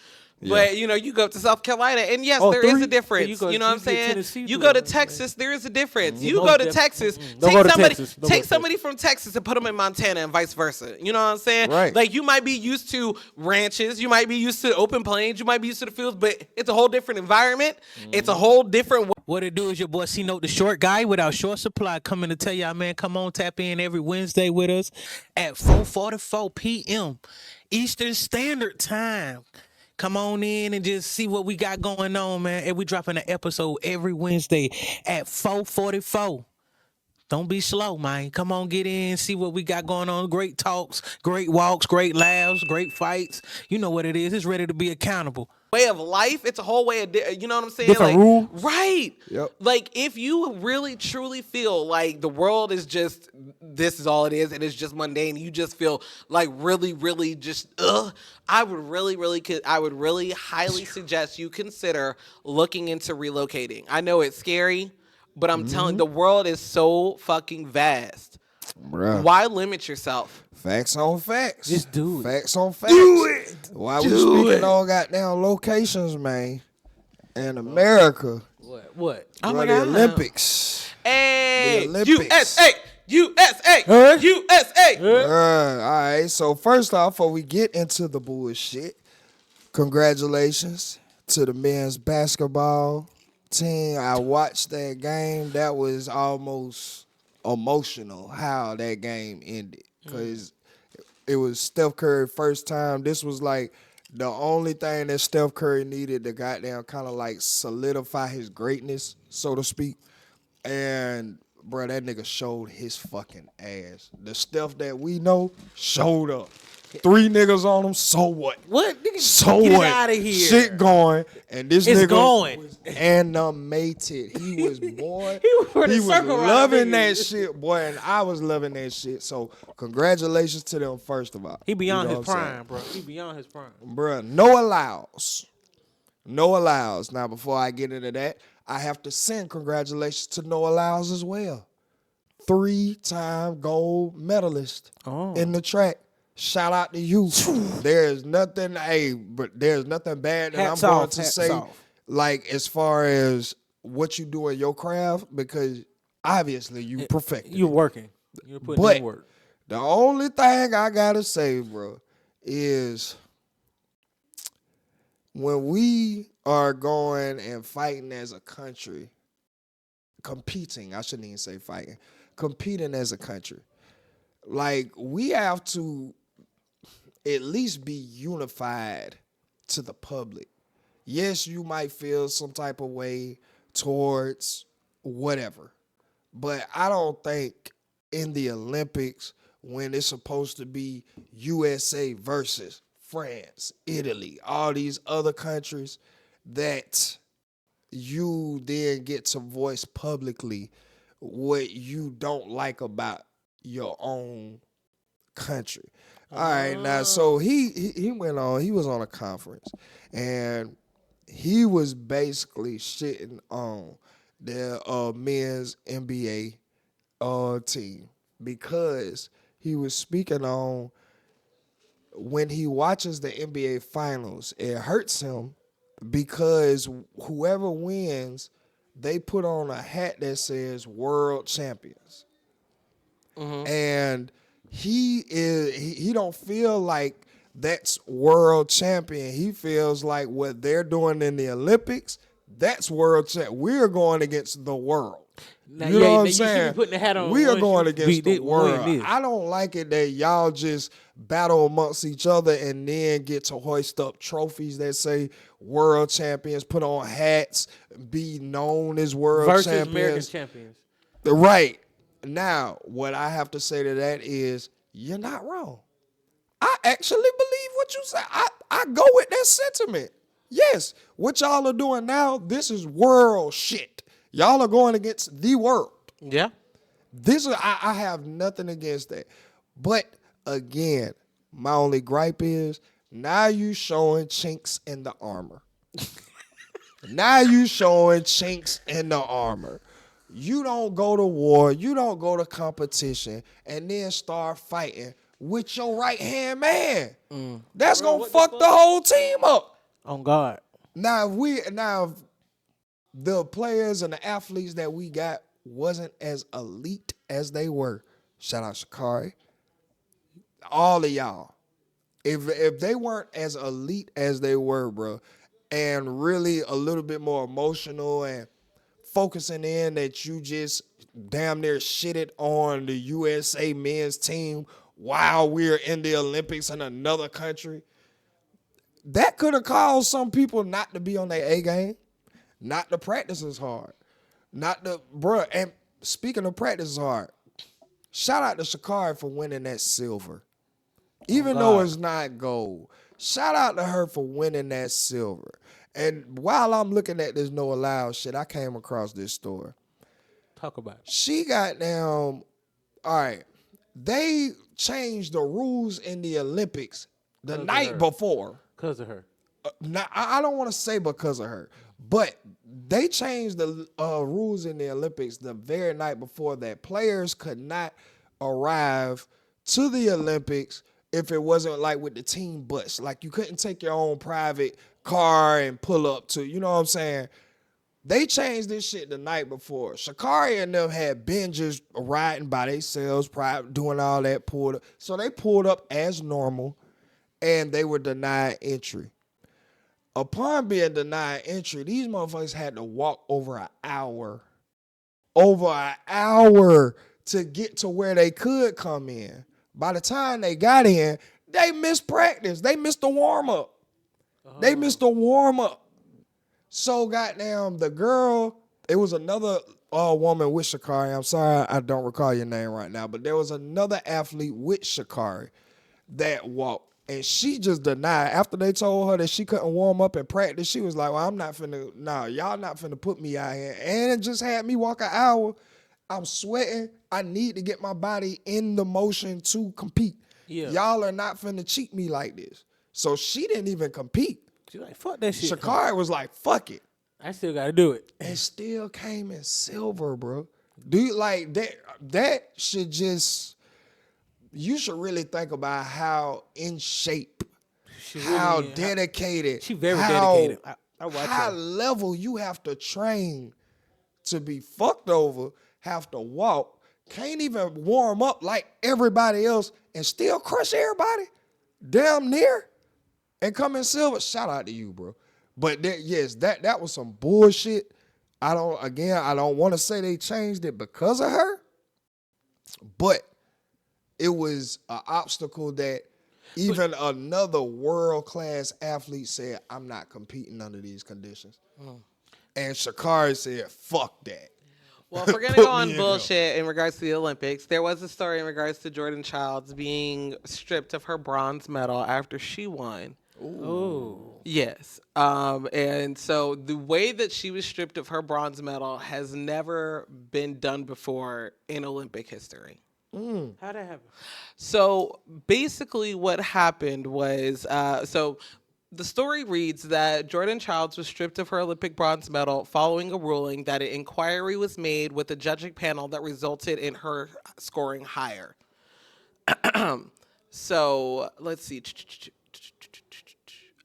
But you go up to South Carolina, and yes, there is a 3? difference. You go- You know what I'm you get saying? Tennessee You to go to it. Texas, there is a difference. You most go to def- Texas, Don't go to Texas. Don't go take to somebody from Texas and put them in Montana, and vice versa. You know what I'm saying? Right. Like, you might be used to ranches, you might be used to open plains, you might be used to the fields, but it's a whole different environment. It's a whole different. What it do is your boy C-Note, the short guy without short supply, coming to tell y'all, man, come on, tap in every Wednesday with us at 4:44 p.m. Eastern Standard Time. Come on in and just see what we got going on, man. And we dropping an episode every Wednesday at 4:44. Don't be slow, man. Come on, get in, see what we got going on. Great talks, great walks, great laughs, great fights. You know what it is. It's ready to be accountable. way of life. It's a whole way of, you know what I'm saying? Different like, rules. Right. Yep. Like, if you really, truly feel like the world is just, this is all it is, and it's just mundane, you just feel like really, really just, I would really highly suggest you consider looking into relocating. I know it's scary, but I'm telling, the world is so fucking vast. Bruh. Why limit yourself? Facts on facts. Just do it. Facts on facts. Do it. Why we speaking on goddamn locations, man? In America, What? Oh bruh, my the God. Olympics. Hey, The Olympics. USA. Huh? All right. So first off, before we get into the bullshit, congratulations to the men's basketball team. I watched that game. That was almost emotional how that game ended because it was Steph Curry first time. This was like the only thing that Steph Curry needed to goddamn kind of like solidify his greatness, so to speak. And bro, that nigga showed his fucking ass. The Steph that we know showed up. 3 niggas on him, so what? What? Nigga, So get what? it out of here. Shit going, and this It's nigga going. was animated. He was boy. He was running he was circle around loving niggas. that shit, boy, and I was loving that shit. So congratulations to them first of all. He beyond You know his what I'm saying? prime, bro. He beyond his prime. Bruh, no allows. No allows. Now, before I get into that, I have to send congratulations to no allows as well. 3-time gold medalist in the track. Shout out to you. There's nothing, but there's nothing bad that Hats I'm going off, to hats say, off. like as far as what you do in your craft, because obviously you perfected You're it. working. You're putting But in work. the only thing I gotta say, bro, is when we are going and fighting as a country, competing, I shouldn't even say fighting, competing as a country, like we have to at least be unified to the public. Yes, you might feel some type of way towards whatever, but I don't think in the Olympics when it's supposed to be USA versus France, Italy, all these other countries, that you then get to voice publicly what you don't like about your own country. All right, now so he went on. He was on a conference, and he was basically shitting on the men's NBA team because he was speaking on when he watches the NBA finals, it hurts him because whoever wins, they put on a hat that says world champions. And he don't feel like that's world champion. He feels like what they're doing in the Olympics, that's world champ. We're going against the world. Now, You know what I'm you should be saying? putting the hat on We are once going you against beat the it, win world. this. I don't like it that y'all just battle amongst each other and then get to hoist up trophies that say world champions, put on hats, be known as world Versus champions. American champions. Right. Now, what I have to say to that is you're not wrong. I actually believe what you say. I go with that sentiment. Yes, what y'all are doing now, this is world shit. Y'all are going against the world. Yeah. This is I have nothing against that. But again, my only gripe is now you showing chinks in the armor. Now you showing chinks in the armor. You don't go to war, you don't go to competition, and then start fighting with your right-hand man. That's gonna fuck the whole team up. On God. Now if the players and the athletes that we got wasn't as elite as they were, shout out Shakari, all of y'all. If they weren't as elite as they were, bro, and really a little bit more emotional and focusing in that you just damn near shitted on the USA men's team while we're in the Olympics in another country, that could have caused some people not to be on their A game, not to practice as hard, not to, bruh. And speaking of practice hard, shout out to Shakari for winning that silver. Even though it's not gold, Shout out to her for winning that silver. And while I'm looking at this no allowed shit, I came across this story. Talk about it. She got down. All right, they changed the rules in the Olympics the night before. Because of her. Now, I don't want to say because of her, but they changed the rules in the Olympics the very night before that players could not arrive to the Olympics if it wasn't like with the team bus. Like you couldn't take your own private car and pull up to, you know what I'm saying? They changed this shit the night before. Sha'Carri and them had been just riding by themselves, doing all that, pulled up. So they pulled up as normal, and they were denied entry. Upon being denied entry, these motherfuckers had to walk over an hour to get to where they could come in. By the time they got in, they missed practice. They missed the warm-up. They missed the warm-up. So goddamn, the girl, it was another woman with Sha'Carri. I'm sorry, I don't recall your name right now, but there was another athlete with Sha'Carri that walked. And she just denied. After they told her that she couldn't warm up in practice, she was like, well, y'all not finna put me out here. And it just had me walk an hour. I'm sweating. I need to get my body in the motion to compete. Yeah. Y'all are not finna cheat me like this. So she didn't even compete. She's like, fuck that shit. Sha'Carri was like, fuck it. I still got to do it. And still came in silver, bro. Do you like that? That should just... You should really think about how in shape, how dedicated, she very dedicated. I watch high her. level you have to train to be fucked over, have to walk, can't even warm up like everybody else, and still crush everybody, damn near, and come in silver. Shout out to you, bro. But that was some bullshit. I don't want to say they changed it because of her, but it was an obstacle that even another world-class athlete said, I'm not competing under these conditions. And Sha'Carri said, fuck that. Well, if we're going to go on bullshit in regards to the Olympics, there was a story in regards to Jordan Childs being stripped of her bronze medal after she won. Ooh. Yes. And so the way that she was stripped of her bronze medal has never been done before in Olympic history. How'd that happen? So basically what happened was, so the story reads that Jordan Childs was stripped of her Olympic bronze medal following a ruling that an inquiry was made with a judging panel that resulted in her scoring higher. So let's see.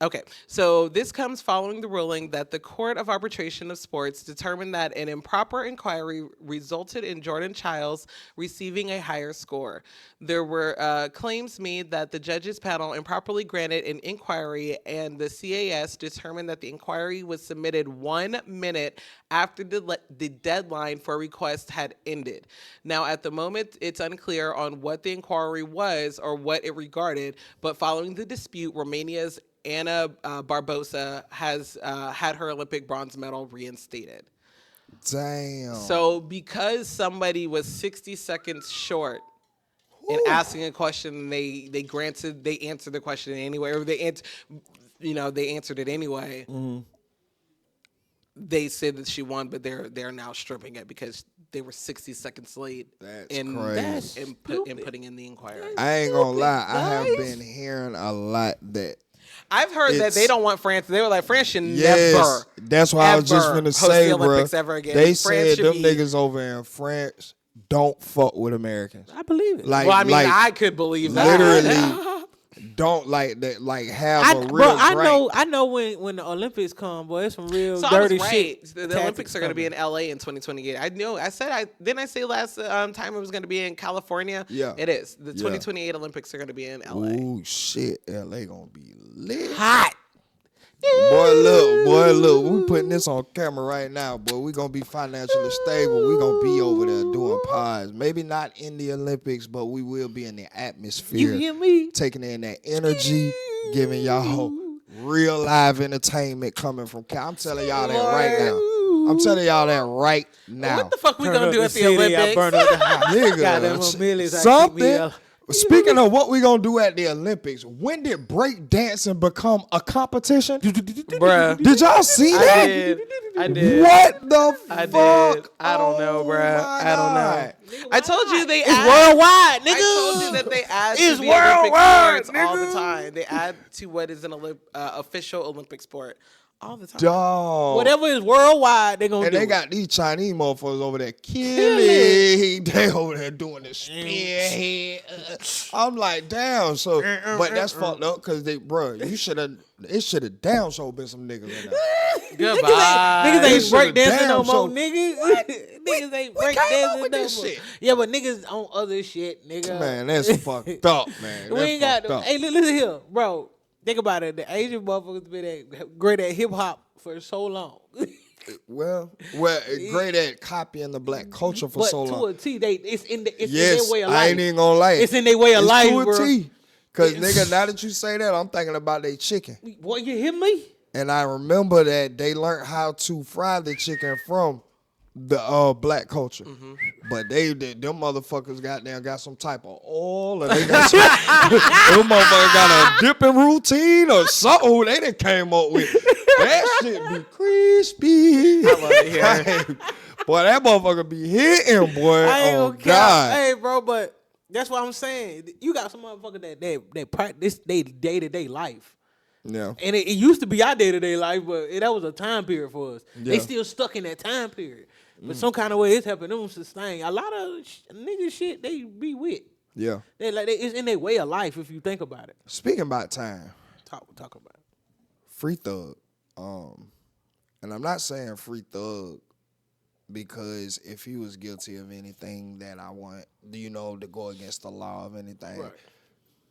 Okay, so this comes following the ruling that the Court of Arbitration of Sports determined that an improper inquiry resulted in Jordan Childs receiving a higher score. There were claims made that the judges panel improperly granted an inquiry, and the CAS determined that the inquiry was submitted 1 minute after the deadline for request had ended. Now, at the moment, it's unclear on what the inquiry was or what it regarded, but following the dispute, Romania's Anna Barbosa has had her Olympic bronze medal reinstated. Damn. So because somebody was 60 seconds short in asking a question, they answered the question anyway, or they answered it anyway. Mm-hmm. They said that she won, but they're now stripping it because they were 60 seconds late in putting in the inquiry. I ain't gonna lie, I have been hearing a lot that. I've heard that they don't want France. They were like, France should never. That's why I was just gonna say, the bro. Olympics ever again. They said them niggas over in France don't fuck with Americans. I believe it. Well, I mean, I could believe that. Literally, don't like that. Like have a real. Bro, I know when the Olympics come, boy, it's some real dirty shit. The Olympics are going to be in LA in 2028. I know. Didn't I say last time it was going to be in California? Yeah, it is. The 2028 Olympics are going to be in LA. Ooh, shit, LA gonna be lit. Hot. Boy, look, we putting this on camera right now, boy. We gonna be financially stable. We gonna be over there doing pods. Maybe not in the Olympics, but we will be in the atmosphere. You hear me? Taking in that energy, giving y'all real live entertainment coming from Cal. I'm telling y'all that right now. I'm telling y'all that right now. What the fuck we gonna do at the Olympics? Nigga, something. Speaking of what we gonna do at the Olympics, when did break dancing become a competition? Bruh. Did y'all see that? I did. What the fuck? I did. I don't know, Oh bruh. my I don't know. God. I told you they It's add. worldwide, nigga. I told you that they add to It's the Olympic worldwide, sports all the nigga. time. They add to what is an official Olympic sport all the time. Dog. Whatever is worldwide, they gonna And do they it. got these Chinese motherfuckers over there killing. They over there doing the spearhead. I'm like, damn. So, but that's fucked up because it should have damn sure been some niggas in there. Goodbye. Niggas They ain't shoulda break dancing no damn more, sure- nigga. Niggas ain't break came up dancing with no this more. shit. Yeah, but niggas on other shit, nigga. Man, that's fucked up, man. We ain't That's got. fucked up. Hey, listen here, bro. Think about it. The Asian motherfuckers been great at hip hop for so long. Well, great at copying the black culture for but so to long. a T, it's in Yes, their way of life. I ain't even gonna lie. It's in their way of life, to a bro. T. Cause nigga, now that you say that, I'm thinking about they chicken. Boy, you hear me? And I remember that they learned how to fry the chicken from the black culture. But them motherfuckers got some type of oil, and they got them motherfuckers got a dipping routine or something they done came up with. That shit be crispy. Boy, that motherfucker be hitting, boy. I ain't Oh gonna God. count. Hey, bro, but that's what I'm saying. You got some motherfuckers that practice their day-to-day life. Yeah. And it used to be our day-to-day life, but that was a time period for us. They Yeah. still stuck in that time period. But some kind of way it's helping them sustain. A lot of nigga shit they be with. Yeah. It's in their way of life if you think about it. Speaking about time, Talk about it. Free Thug. And I'm not saying Free Thug because if he was guilty of anything that I want, to go against the law of anything, Right.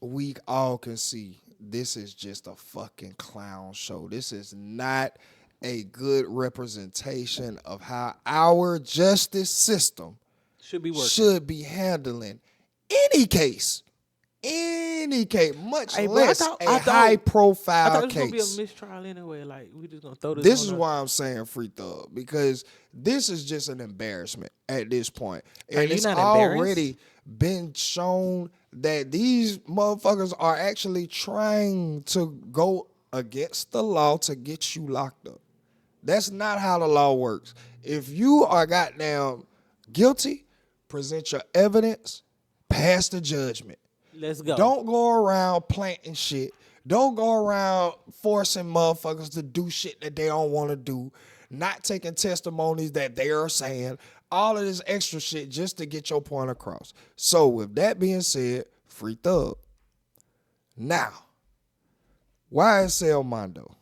we all can see this is just a fucking clown show. This is not a good representation of how our justice system Should be working. should be handling any case, much Hey, bro, I less thought- a I thought- high-profile I thought it was gonna be case. a mistrial anyway. Like we just gonna throw this. This on is up. why I'm saying Free Thug, because this is just an embarrassment at this point. And you it's not embarrassed? already been shown that these motherfuckers are actually trying to go against the law to get you locked up. That's not how the law works. If you are goddamn guilty, present your evidence, pass the judgment. Let's go. Don't go around planting shit. Don't go around forcing motherfuckers to do shit that they don't want to do. Not taking testimonies that they are saying. All of this extra shit just to get your point across. So with that being said, Free Thug. Now, YSL Mondo.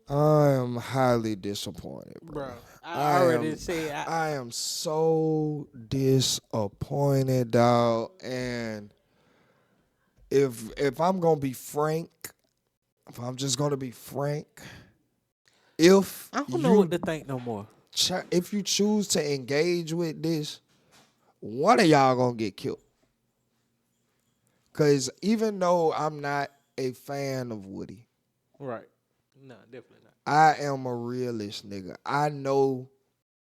I am highly disappointed, bro. I already said. I am so disappointed, dog. And if I'm gonna be frank, if I'm just gonna be frank, if I don't know what to think no more. if you choose to engage with this, one of y'all gonna get killed. Cause even though I'm not a fan of Woody, Right. No, definitely not. I am a realist, nigga. I know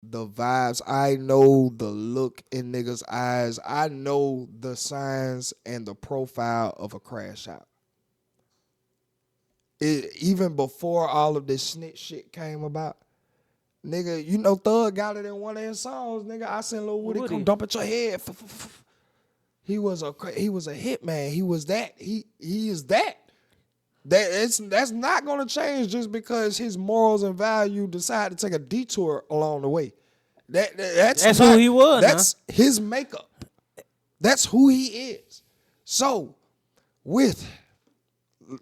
the vibes. I know the look in niggas' eyes. I know the signs and the profile of a crash out. Even before all of this snitch shit came about, nigga, Thug got it in one of his songs, nigga. I seen Lil Woody come dump at your head. He was a hitman. He was that. He is that. That's not gonna change just because his morals and value decide to take a detour along the way. That's who he was. That's his makeup. That's who he is. So, with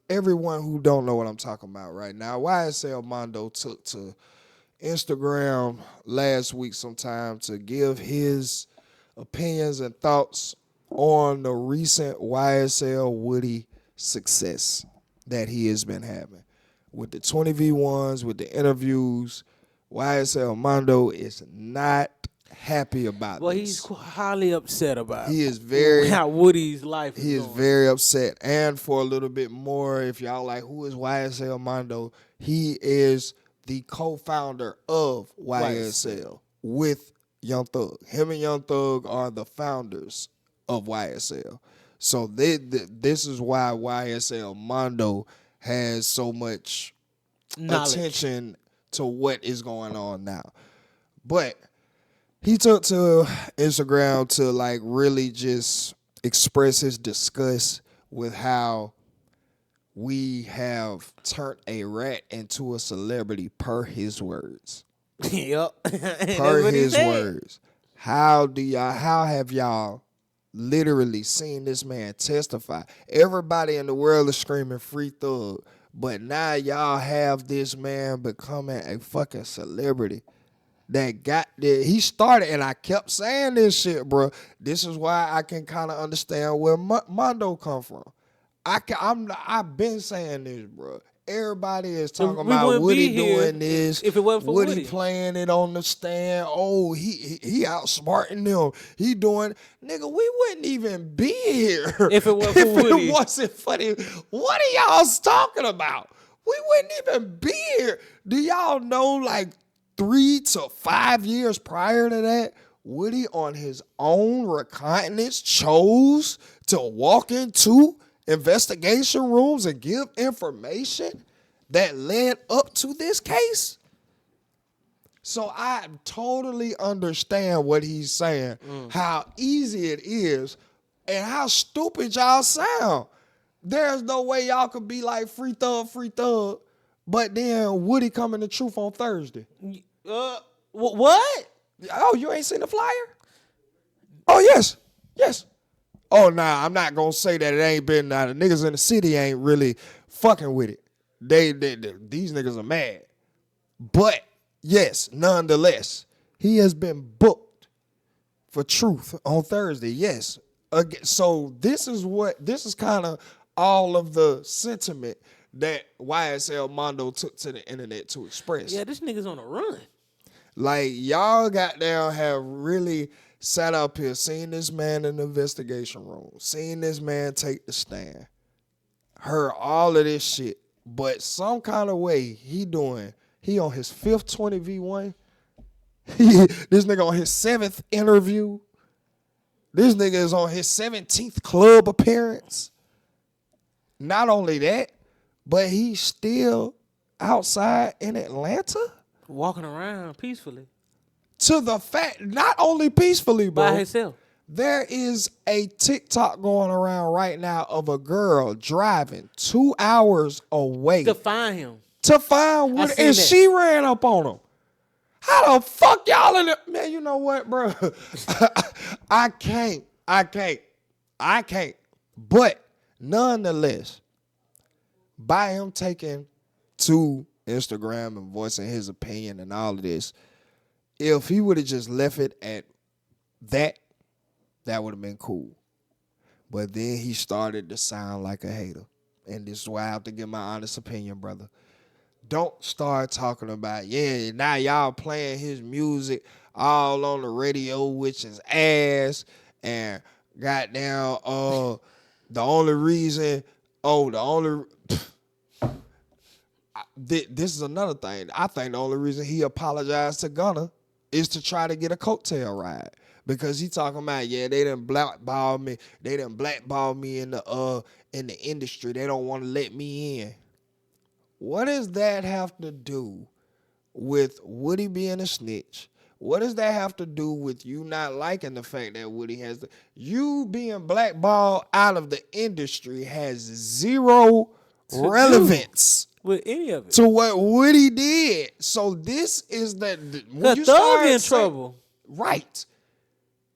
everyone who don't know what I'm talking about right now, YSL Mondo took to Instagram last week sometime to give his opinions and thoughts on the recent YSL Woody success that he has been having. With the 20v1s, with the interviews, YSL Mondo is not happy about Well, this. he's highly upset about He is very how Woody's life is He is going. very upset. And for a little bit more, if y'all like, who is YSL Mondo? He is the co-founder of YSL with Young Thug. Him and Young Thug are the founders of YSL. So this is why YSL Mondo has so much attention to what is going on now. But he took to Instagram to like really just express his disgust with how we have turned a rat into a celebrity per his words. Yep. Per his words. How have y'all literally seen this man testify? Everybody in the world is screaming free Thug, but now y'all have this man becoming a fucking celebrity. He started, and I kept saying this shit, bro. This is why I can kind of understand where Mondo come from. I've been saying this, bro. Everybody is talking about Woody doing this. If it wasn't for Woody playing it on the stand. Oh, he outsmarting them. He doing, nigga. We wouldn't even be here if it wasn't for Woody. It wasn't funny. What are y'all talking about? We wouldn't even be here. Do y'all know, like 3 to 5 years prior to that, Woody on his own recognizance chose to walk into investigation rooms and give information that led up to this case? So I totally understand what he's saying, how easy it is, and how stupid y'all sound. There's no way y'all could be like free thug, but then Woody coming the truth on Thursday. What? Oh, you ain't seen the flyer? Oh, yes. Oh, nah, I'm not gonna say that it ain't been. The niggas in the city ain't really fucking with it. These niggas are mad. But yes, nonetheless, he has been booked for truth on Thursday. Yes. So this is kind of all of the sentiment that YSL Mondo took to the internet to express. Yeah, this nigga's on a run. Like, y'all goddamn have really sat up here, seen this man in the investigation room, seen this man take the stand, heard all of this shit, but some kind of way he on his 5th 20v1. This nigga on his 7th interview. This nigga is on his 17th club appearance. Not only that, but he's still outside in Atlanta. Walking around peacefully. To the fact, not only peacefully, bro. By himself. There is a TikTok going around right now of a girl driving 2 hours away To find him. to find Woody, and she ran up on him. How the fuck y'all in there? Man, you know what, bro? I can't. But nonetheless, by him taking to Instagram and voicing his opinion and all of this, if he would have just left it at that would have been cool. But then he started to sound like a hater. And this is why I have to give my honest opinion, brother. Don't start talking about, yeah, now y'all playing his music all on the radio, which is ass, and goddamn, this is another thing. I think the only reason he apologized to Gunna is to try to get a coattail ride. Because he talking about, yeah, they done blackball me. They done blackball me in the industry. They don't want to let me in. What does that have to do with Woody being a snitch? What does that have to do with you not liking the fact that Woody has you being blackballed out of the industry has zero relevance with any of it to what Woody did. So this is that when you Thug in trouble, right?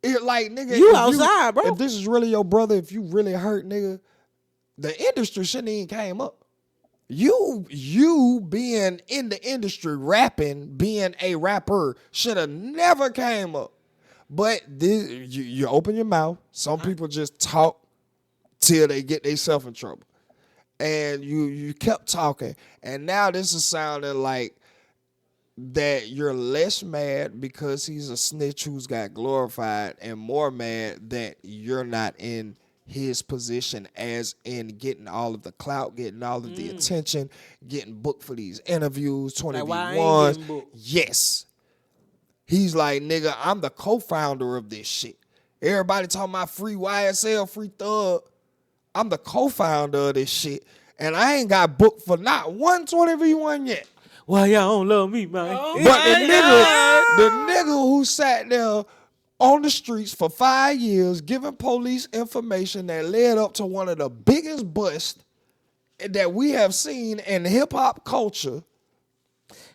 It like, nigga, you outside, bro. If this is really your brother, if you really hurt, nigga, the industry shouldn't even came up. You being in the industry, rapping, being a rapper, should have never came up. But this, you open your mouth. Some people just talk till they get themselves in trouble. And you kept talking. And now this is sounding like that you're less mad because he's a snitch who's got glorified, and more mad that you're not in his position, as in getting all of the clout, getting all of the attention, getting booked for these interviews, 20v1s. Yes. He's like, nigga, I'm the co-founder of this shit. Everybody talking about free YSL, free Thug. I'm the co-founder of this shit. And I ain't got booked for not one 20v1 yet. Why y'all don't love me, man? But the nigga who sat there on the streets for 5 years giving police information that led up to one of the biggest busts that we have seen in hip-hop culture,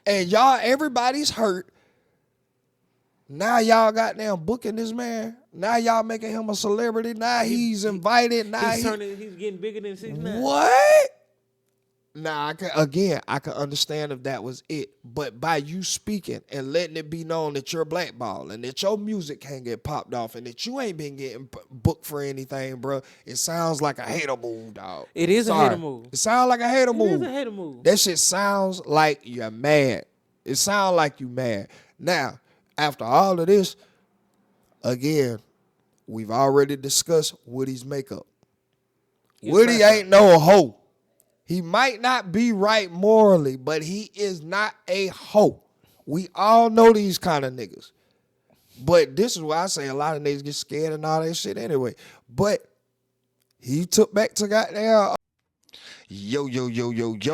and y'all, everybody's hurt. Now y'all goddamn booking this man. Now y'all making him a celebrity. Now he's invited. Now he's getting bigger than 6ix9ine. What? Now, I can understand if that was it. But by you speaking and letting it be known that you're blackballed and that your music can't get popped off and that you ain't been getting booked for anything, bro, it sounds like a hater move, dog. It is a hater move. It sounds like a hater move. It is a hater move. That shit sounds like you're mad. It sounds like you mad. Now, after all of this, again, we've already discussed Woody's makeup. Woody ain't no hoe. He might not be right morally, but he is not a hoe. We all know these kind of niggas. But this is why I say a lot of niggas get scared and all that shit anyway. But he took back to goddamn. Yo,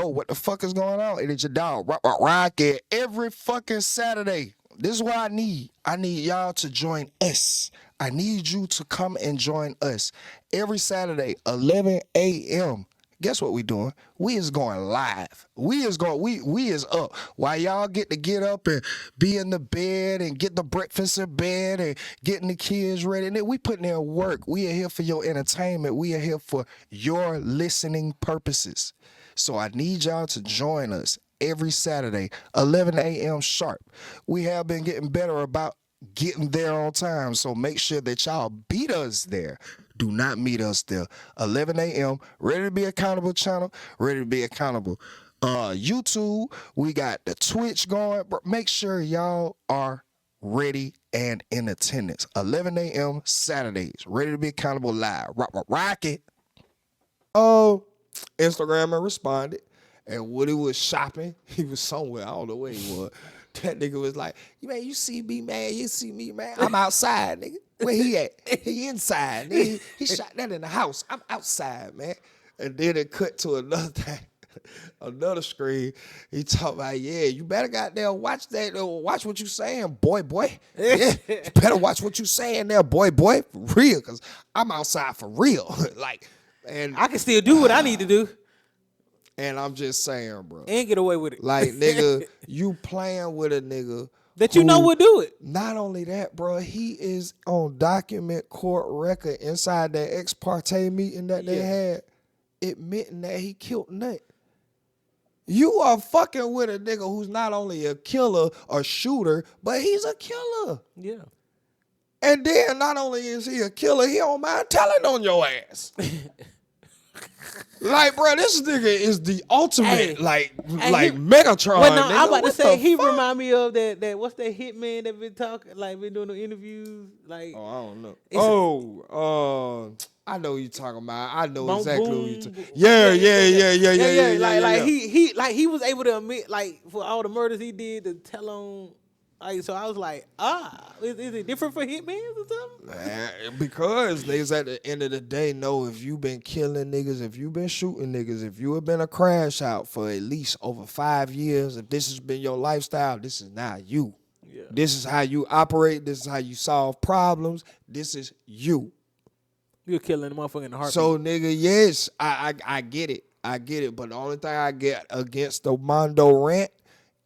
what the fuck is going on? It is your dog, Rocket, every fucking Saturday. This is what I need. I need y'all to join us. I need you to come and join us. Every Saturday, 11 a.m., guess what we doing? We is going live. We is up. While y'all get up and be in the bed and get the breakfast in bed and getting the kids ready. And then we putting in work. We are here for your entertainment. We are here for your listening purposes. So I need y'all to join us every Saturday, 11 a.m. sharp. We have been getting better about getting there on time. So make sure that y'all beat us there. Do not meet us there. 11 a.m. Ready to be accountable channel. Ready to be accountable. YouTube. We got the Twitch going. Make sure y'all are ready and in attendance. 11 a.m. Saturdays. Ready to be accountable live. Rock it. Instagram responded. And Woody was shopping. He was somewhere. I don't know where he was. That nigga was like, man, you see me, man. You see me, man. I'm outside, nigga. Where he at? He inside. Nigga. He shot that in the house. I'm outside, man. And then it cut to another thing, another screen. He talk about, yeah, you better goddamn watch that. Watch what you saying, boy. Yeah, you better watch what you saying there, boy. For real, because I'm outside for real. Like, and I can still do what I need to do. And I'm just saying, bro. And get away with it. Like, nigga, you playing with a nigga that you know will do it. Not only that, bro, he is on document court record inside that ex parte meeting that they had, admitting that he killed Nut. You are fucking with a nigga who's not only a killer or shooter, but he's a killer. Yeah. And then not only is he a killer, he don't mind telling on your ass. Like, bro, this nigga is the ultimate, like Megatron. Well, no, nigga. I'm about to say he fuck? remind me of that. What's that hitman that been talking, like been doing the interviews, like? Oh, I don't know. I know who you talking about. I know exactly who you talking. Yeah. He was able to admit, like, for all the murders he did, to tell on. Like, so I was like, is it different for hitmans or something? Because niggas at the end of the day know if you been killing niggas, if you been shooting niggas, if you have been a crash out for at least over 5 years, if this has been your lifestyle, this is not you. Yeah. This is how you operate. This is how you solve problems. This is you. You're killing a motherfucker in the heartbeat. So, nigga, yes, I get it. I get it. But the only thing I get against the Mondo rant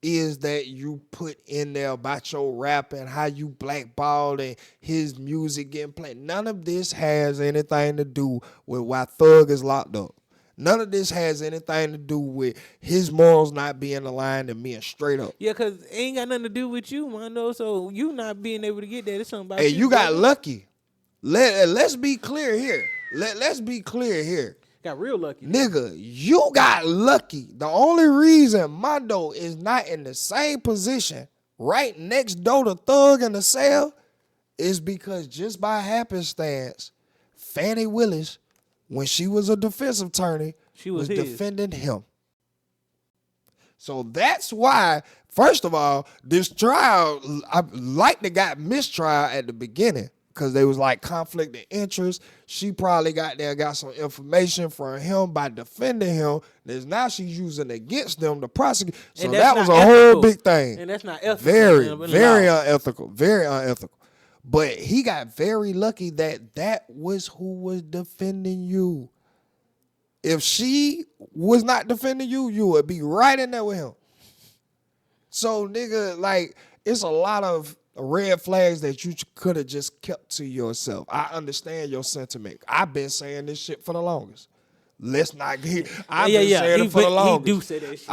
is that you put in there about your rap and how you blackballed and his music getting played. None of this has anything to do with why Thug is locked up. None of this has anything to do with his morals not being aligned and being straight up. Yeah, because it ain't got nothing to do with you, Mondo. So you not being able to get that, it's something about you. Hey, you got lucky. Let's be clear here. Let's be clear here. Got real lucky. Nigga, you got lucky. The only reason Mondo is not in the same position right next door to Thug in the cell is because just by happenstance, Fannie Willis, when she was a defensive attorney, she was defending him. So that's why, first of all, this trial, I like they got mistrial at the beginning because they was like conflict of interest. She probably got some information from him by defending him. Now she's using against them to prosecute. So that was a whole big thing. And that's not ethical. Very unethical. Very unethical. But he got very lucky that was who was defending you. If she was not defending you, you would be right in there with him. So, nigga, like, it's a lot of red flags that you could have just kept to yourself. I understand your sentiment. I've been saying this shit for the longest. Let's not get. I've been saying it for the longest. He do say that shit.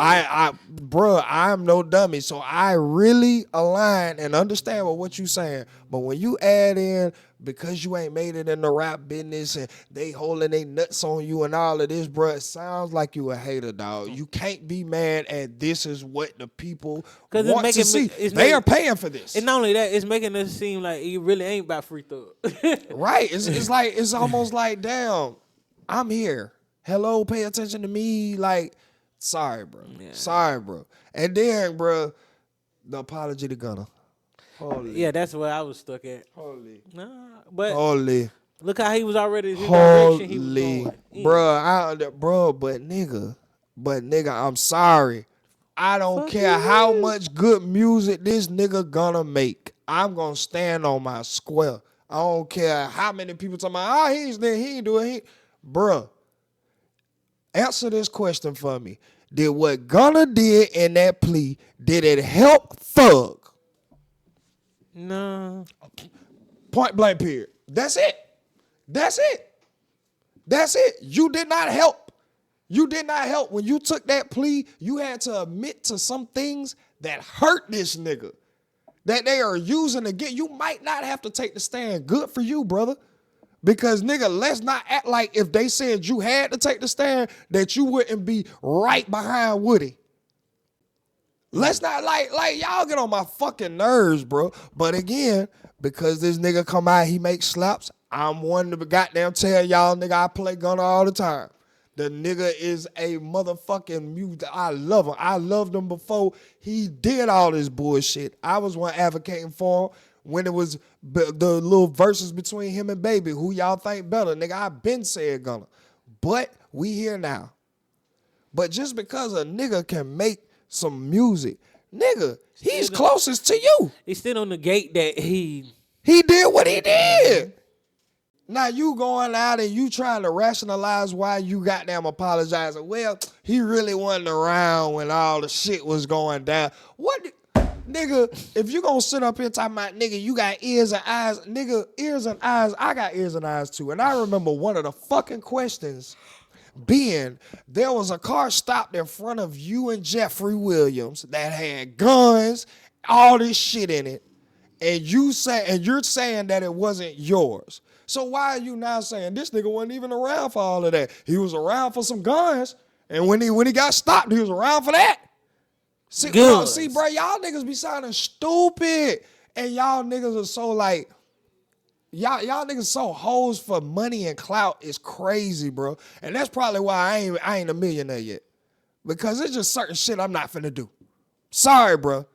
Bruh, I'm no dummy, so I really align and understand with what you saying. But when you add in because you ain't made it in the rap business and they holding their nuts on you and all of this, bruh, it sounds like you a hater, dog. You can't be mad at this is what the people want to see. They are paying for this. And not only that, it's making us seem like it really ain't about free thug. Right. It's almost like, damn, I'm here. Hello, pay attention to me. Like, sorry, bro. Yeah. Sorry, bro. And then, bro, the apology to Gunna. Holy. Yeah, that's where I was stuck at. Holy. Nah, but holy. Look how he was already. His holy. he was going. Bro, but nigga, I'm sorry. I don't care how much good music this nigga gonna make. I'm gonna stand on my square. I don't care how many people talking about, he ain't doing it. Bruh. Answer this question for me. Did what Gunna did in that plea, did it help Thug? No. Point blank period. That's it. You did not help. When you took that plea, you had to admit to some things that hurt this nigga. That they are using again. You might not have to take the stand. Good for you, brother. Because, nigga, let's not act like if they said you had to take the stand, that you wouldn't be right behind Woody. Let's not, like y'all get on my fucking nerves, bro. But again, because this nigga come out, he makes slaps, I'm one to goddamn tell y'all, nigga, I play Gunna all the time. The nigga is a motherfucking mute. I love him. I loved him before he did all this bullshit. I was one advocating for him. When it was the little verses between him and Baby, who y'all think better? Nigga, I been saying Gunna. But we here now. But just because a nigga can make some music, nigga, he's closest to you. He's still on the gate that he did what he did. Now you going out and you trying to rationalize why you goddamn apologizing. Well, he really wasn't around when all the shit was going down. What? Nigga, if you gonna sit up here talking about, nigga, you got ears and eyes, nigga, ears and eyes, I got ears and eyes too. And I remember one of the fucking questions being, there was a car stopped in front of you and Jeffrey Williams that had guns, all this shit in it, and you're saying that it wasn't yours. So why are you now saying this nigga wasn't even around for all of that? He was around for some guns, and when he got stopped, he was around for that. See, bro, y'all niggas be sounding stupid. And y'all niggas are so like, y'all niggas so hoes for money and clout is crazy, bro. And that's probably why I ain't a millionaire yet. Because it's just certain shit I'm not finna do. Sorry, bro.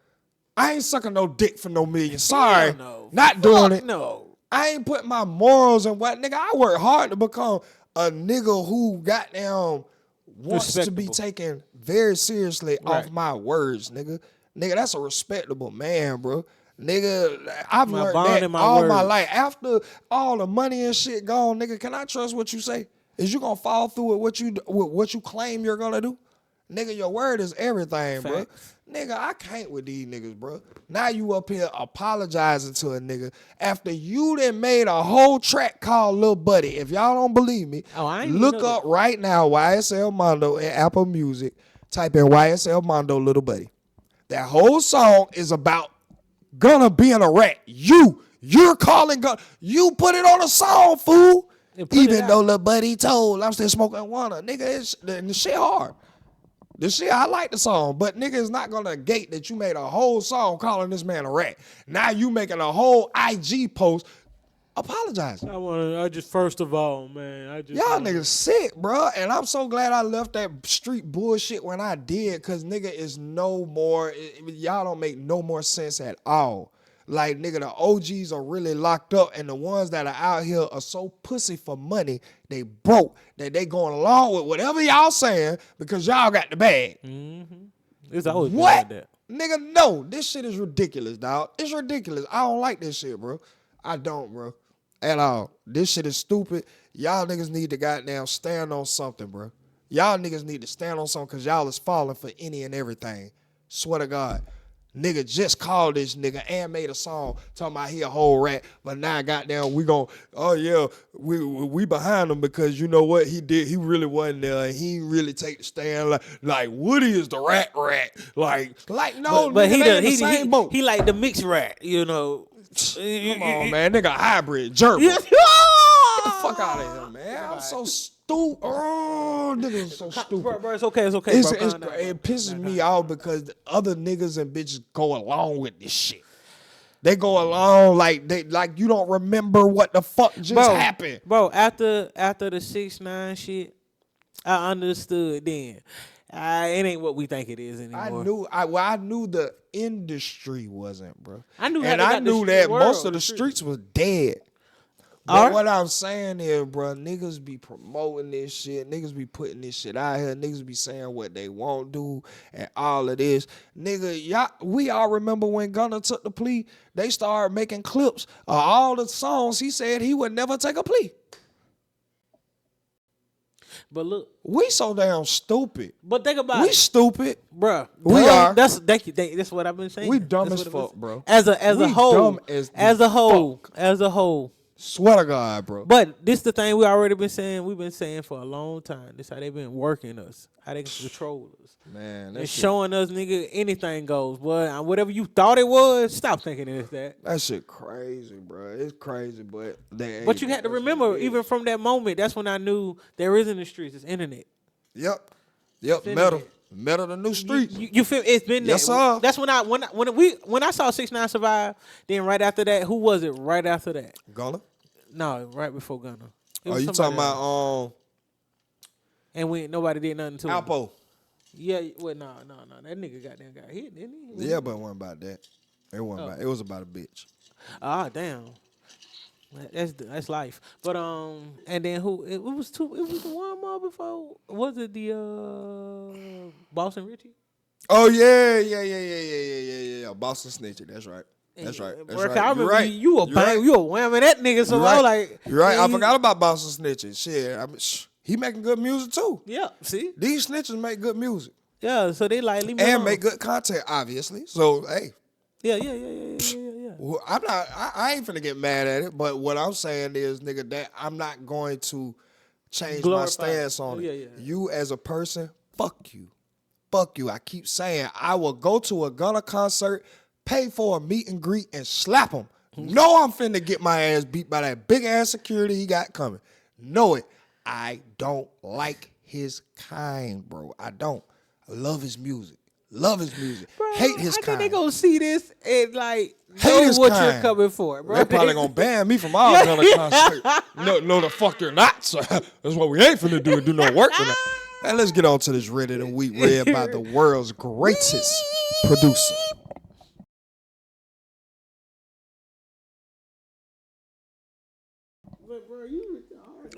I ain't sucking no dick for no million. Sorry. No. Not doing it. No. I ain't putting my morals and what, nigga, I work hard to become a nigga who goddamn wants to be taken very seriously off my words, nigga. Nigga, that's a respectable man, bro. Nigga, I've learned that all my life. After all the money and shit gone, nigga, can I trust what you say? Is you gonna fall through with what you claim you're gonna do? Nigga, your word is everything, bro. Nigga, I can't with these niggas, bro. Now you up here apologizing to a nigga after you done made a whole track called Lil Buddy. If y'all don't believe me, look up right now YSL Mondo in Apple Music. Type in YSL Mondo Little Buddy. That whole song is about Gunna being a rat. You're calling Gunna. You put it on a song, fool. Even though Lil Buddy told I'm still smoking wanna. Nigga, the shit hard. The shit, I like the song, but nigga is not gonna gate that you made a whole song calling this man a rat. Now you making a whole IG post apologizing. I just first of all, man, Y'all niggas sick, bro. And I'm so glad I left that street bullshit when I did, cause nigga is no more. Y'all don't make no more sense at all. Like, nigga, the OGs are really locked up, and the ones that are out here are so pussy for money, they broke, that they going along with whatever y'all saying because y'all got the bag. It's always been What? like that. Nigga, no. This shit is ridiculous, dog. It's ridiculous. I don't like this shit, bro. I don't, bro. At all. This shit is stupid. Y'all niggas need to goddamn stand on something, bro. Y'all niggas need to stand on something because y'all is falling for any and everything. Swear to God. Nigga just called this nigga and made a song talking about he a whole rat, but now goddamn we gon' oh yeah, we behind him because you know what he did, he really wasn't there and he ain't really take the stand like Woody is the rat. Like no, But nigga, he they in the same boat. he like the mixed rat, you know. Come on, man, nigga hybrid, gerbil. Yeah. Get the fuck out of here, man. I'm so stupid. Oh, niggas so stupid. Bro, it's okay, bro. It pisses me off because the other niggas and bitches go along with this shit. They go along like you don't remember what the fuck just happened. Bro, after the 6ix9ine shit, I understood then. It ain't what we think it is anymore. I knew the industry wasn't, bro. I knew that most of the streets was dead. But what I'm saying is, bro, niggas be promoting this shit. Niggas be putting this shit out here. Niggas be saying what they won't do and all of this. Nigga, we all remember when Gunna took the plea, they started making clips of all the songs he said he would never take a plea. But look, we so damn stupid. But think about we stupid, bro. We are. That's what I've been saying. We dumb as fuck, bro. As a whole, as a whole. Swear to God, bro. But this the thing we already been saying. We've been saying for a long time. This how they been working us. How they can control us. Man, and showing us, nigga, anything goes. Boy, whatever you thought it was, stop thinking it's that. That shit crazy, bro. It's crazy, but But you had to remember, even from that moment, that's when I knew there isn't the streets. It's internet. Yep. Metal the new street. You feel it's been there. Yes, sir. That's when I saw 6ix9ine survive. Then right after that, who was it? Right after that, Gunna? No, right before Gunna. Are you talking about And nobody did nothing to him. Alpo? Yeah, well, no. That nigga got hit, didn't he? Yeah, but it wasn't about that. It wasn't about. It was about a bitch. Ah, damn. That's life. But and then who? It was the one more before. Was it the Boston Richie? Oh yeah. Boston Snitcher. That's right. That's right. I remember you were whamming that nigga. So I was like, you're right. I forgot about Boston Snitcher. Shit, he making good music too. Yeah. See, these snitchers make good music. Yeah. So they like leave me and alone. make good content, obviously. So hey. Yeah. Well, I ain't finna get mad at it, but what I'm saying is, nigga, that I'm not going to change my stance on it. Yeah. You as a person, fuck you. I keep saying I will go to a Gunna concert, pay for a meet and greet, and slap him. Know I'm finna get my ass beat by that big ass security he got coming. Know it. I don't like his kind, bro. I don't. I love his music. Bro, hate his kind. I think they gonna see this and like hate know what kind. you're coming for, bro. They probably gonna ban me from all Gunna concerts. No, the fuck you're not. So that's what we ain't finna do no work tonight. Now let's get on to this Reddit and Wheat read by the world's greatest producer.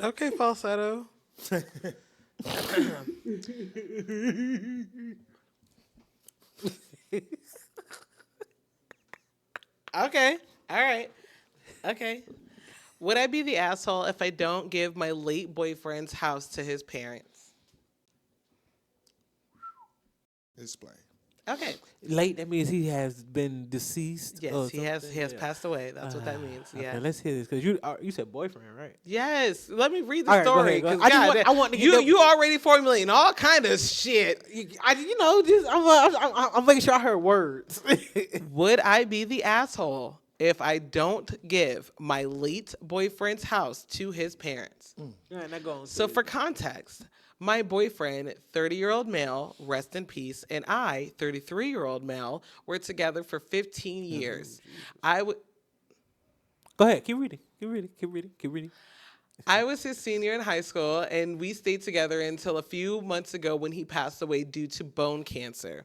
Okay, falsetto. Okay. All right. Okay. Would I be the asshole if I don't give my late boyfriend's house to his parents? Explain. Okay. Late, that means he has been deceased. Yes, he has passed away. That's what that means. Yeah. Okay, let's hear this because you said boyfriend, right? Yes. Let me read the All right, story. go ahead. 'Cause I want to get you already formulating all kind of shit. I'm making sure I heard words. Would I be the asshole if I don't give my late boyfriend's house to his parents? So for context, my boyfriend, 30-year-old male, rest in peace, and I, 33-year-old male, were together for 15 years. I would... Go ahead, keep reading. Get ready. I was his senior in high school, and we stayed together until a few months ago when he passed away due to bone cancer.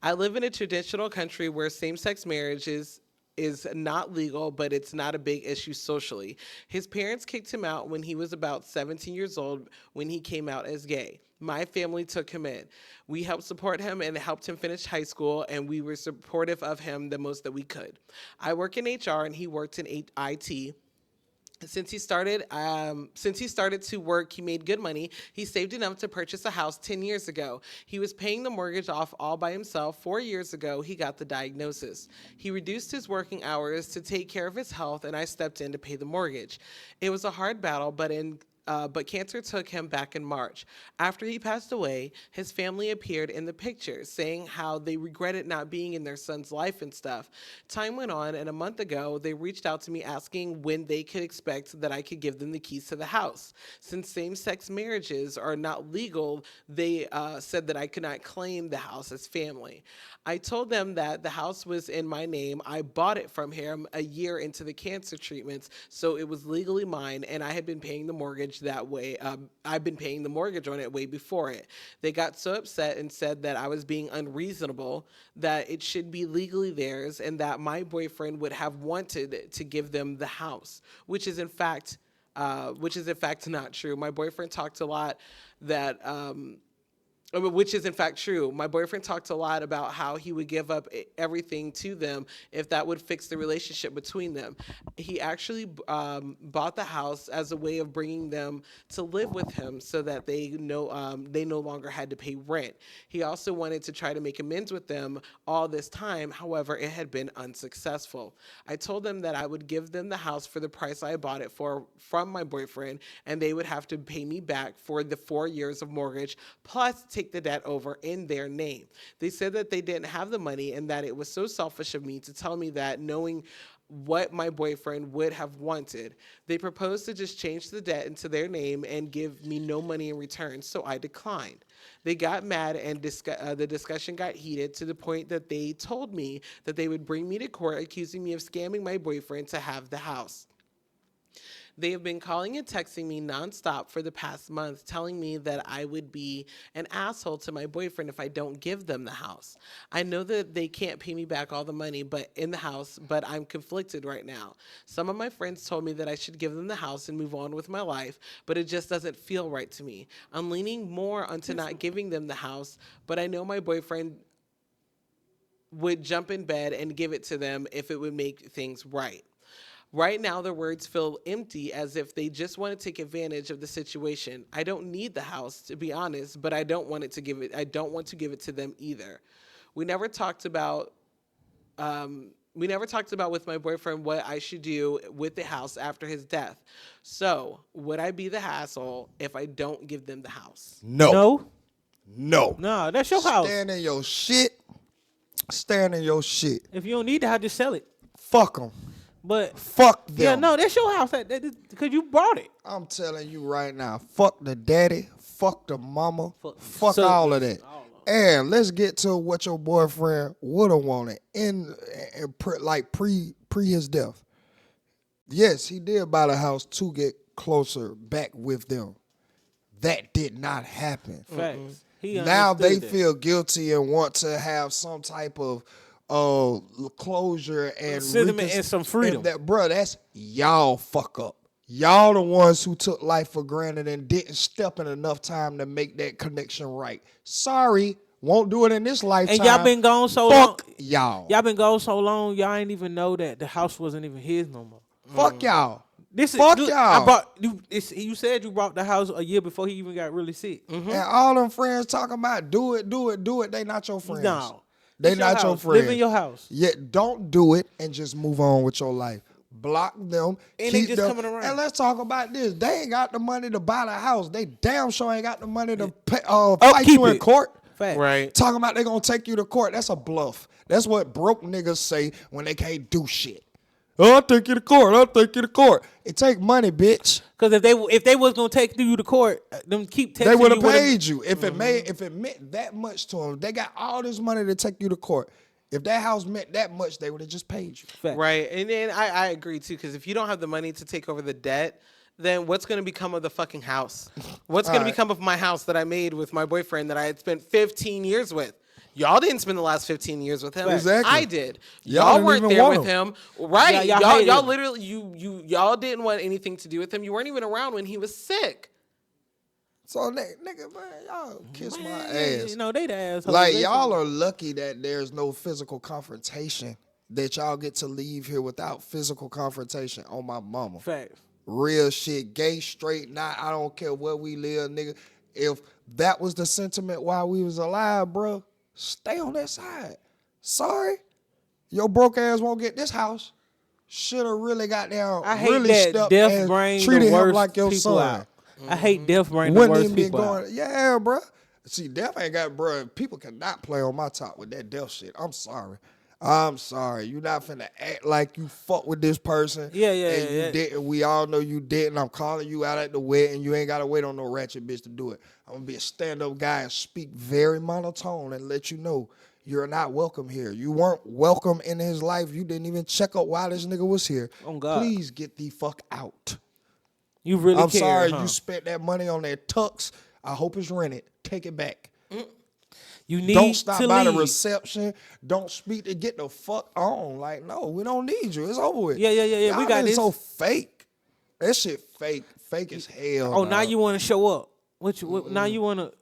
I live in a traditional country where same-sex marriage is not legal, but it's not a big issue socially. His parents kicked him out when he was about 17 years old when he came out as gay. My family took him in. We helped support him and helped him finish high school, and we were supportive of him the most that we could. I work in HR, and he worked in IT. Since he started to work, he made good money. He saved enough to purchase a house 10 years ago. He was paying the mortgage off all by himself. 4 years ago, he got the diagnosis. He reduced his working hours to take care of his health, and I stepped in to pay the mortgage. It was a hard battle, but cancer took him back in March. After he passed away, his family appeared in the picture, saying how they regretted not being in their son's life and stuff. Time went on, and a month ago, they reached out to me asking when they could expect that I could give them the keys to the house. Since same-sex marriages are not legal, they said that I could not claim the house as family. I told them that the house was in my name. I bought it from him a year into the cancer treatments, so it was legally mine, and I had been paying the mortgage that way. I've been paying the mortgage on it way before it. They got so upset and said that I was being unreasonable, that it should be legally theirs, and that my boyfriend would have wanted to give them the house, which is in fact not true. My boyfriend talked a lot that. Which is in fact true. My boyfriend talked a lot about how he would give up everything to them if that would fix the relationship between them. He actually bought the house as a way of bringing them to live with him so that they no longer had to pay rent. He also wanted to try to make amends with them all this time. However, it had been unsuccessful. I told them that I would give them the house for the price I bought it for from my boyfriend, and they would have to pay me back for the 4 years of mortgage, plus take the debt over in their name. They said that they didn't have the money and that it was so selfish of me to tell me that, knowing what my boyfriend would have wanted. They proposed to just change the debt into their name and give me no money in return, so I declined. They got mad and the discussion got heated to the point that they told me that they would bring me to court accusing me of scamming my boyfriend to have the house. They have been calling and texting me nonstop for the past month, telling me that I would be an asshole to my boyfriend if I don't give them the house. I know that they can't pay me back all the money but I'm conflicted right now. Some of my friends told me that I should give them the house and move on with my life, but it just doesn't feel right to me. I'm leaning more onto not giving them the house, but I know my boyfriend would jump in bed and give it to them if it would make things right. Right now, their words feel empty, as if they just want to take advantage of the situation. I don't need the house, to be honest, but I don't want to give it to them either. We never talked about with my boyfriend what I should do with the house after his death. So, would I be the asshole if I don't give them the house? No. No, that's your house. Stand in your shit. Stand in your shit. If you don't need the house, just sell it. Fuck them. But fuck them. Yeah, no, that's your house because you bought it. I'm telling you right now, fuck the daddy, fuck the mama, fuck all of that. And let's get to what your boyfriend would have wanted pre his death. Yes, he did buy the house to get closer back with them. That did not happen. Facts. Now they feel guilty and want to have some type of closure and sentiment and some freedom. That's y'all fuck up. Y'all the ones who took life for granted and didn't step in enough time to make that connection right. Sorry, won't do it in this lifetime. And y'all been gone so long. Fuck y'all. Y'all been gone so long, y'all ain't even know that the house wasn't even his no more. Fuck y'all. Fuck y'all. You said you bought the house a year before he even got really sick. Mm-hmm. And all them friends talking about do it. They not your friends. No. They not your friends. Live in your house. Yeah, don't do it and just move on with your life. Block them. And keep they just them. coming around. And let's talk about this. They ain't got the money to buy the house. They damn sure ain't got the money to pay, fight you in court. Fact. Right. Talking about they gonna take you to court. That's a bluff. That's what broke niggas say when they can't do shit. I'll take you to court. It take money, bitch. Because if they was gonna take you to court, them keep texting they would have you paid you. If it meant that much to them, they got all this money to take you to court. If that house meant that much, they would have just paid you. Fact. Right. And then I agree too, because if you don't have the money to take over the debt, then what's going to become of the fucking house? What's going to become of my house that I made with my boyfriend that I had spent 15 years with? Y'all didn't spend the last 15 years with him. Exactly. I did. Y'all Y'all weren't didn't even there want with him. Right. Yeah, y'all hated y'all him. literally, y'all didn't want anything to do with him. You weren't even around when he was sick. So, nigga, man, y'all kiss my ass. You know, they the assholes. Like, They y'all are lucky that there's no physical confrontation, that y'all get to leave here without physical confrontation on my mama. Facts. Real shit, gay, straight, not, I don't care where we live, nigga. If that was the sentiment while we was alive, bro, stay on that side. Sorry, your broke ass won't get this house. Should have really got down, I hate really that stepped death and bring treated the him worst like your people son. out. I hate death bring the Wouldn't worst even be people out. going, yeah, bro. See, death ain't got, bro. People cannot play on my top with that death shit. I'm sorry. You not finna act like you fuck with this person. Yeah, and you didn't. We all know you didn't. I'm calling you out at the wedding. You ain't gotta wait on no ratchet bitch to do it. I'm gonna be a stand-up guy and speak very monotone and let you know you're not welcome here. You weren't welcome in his life. You didn't even check out why this nigga was here. Oh, God. Please get the fuck out. You really I'm care, sorry huh? you spent that money on that tux. I hope it's rented. Take it back. You need Don't stop to by the leave. reception. Don't speak to get the fuck on. Like, no, we don't need you. It's over with. Yeah. Y'all We got been this. so fake. That shit fake. Fake as hell. Oh, now dog. you want to show up? Now you want to?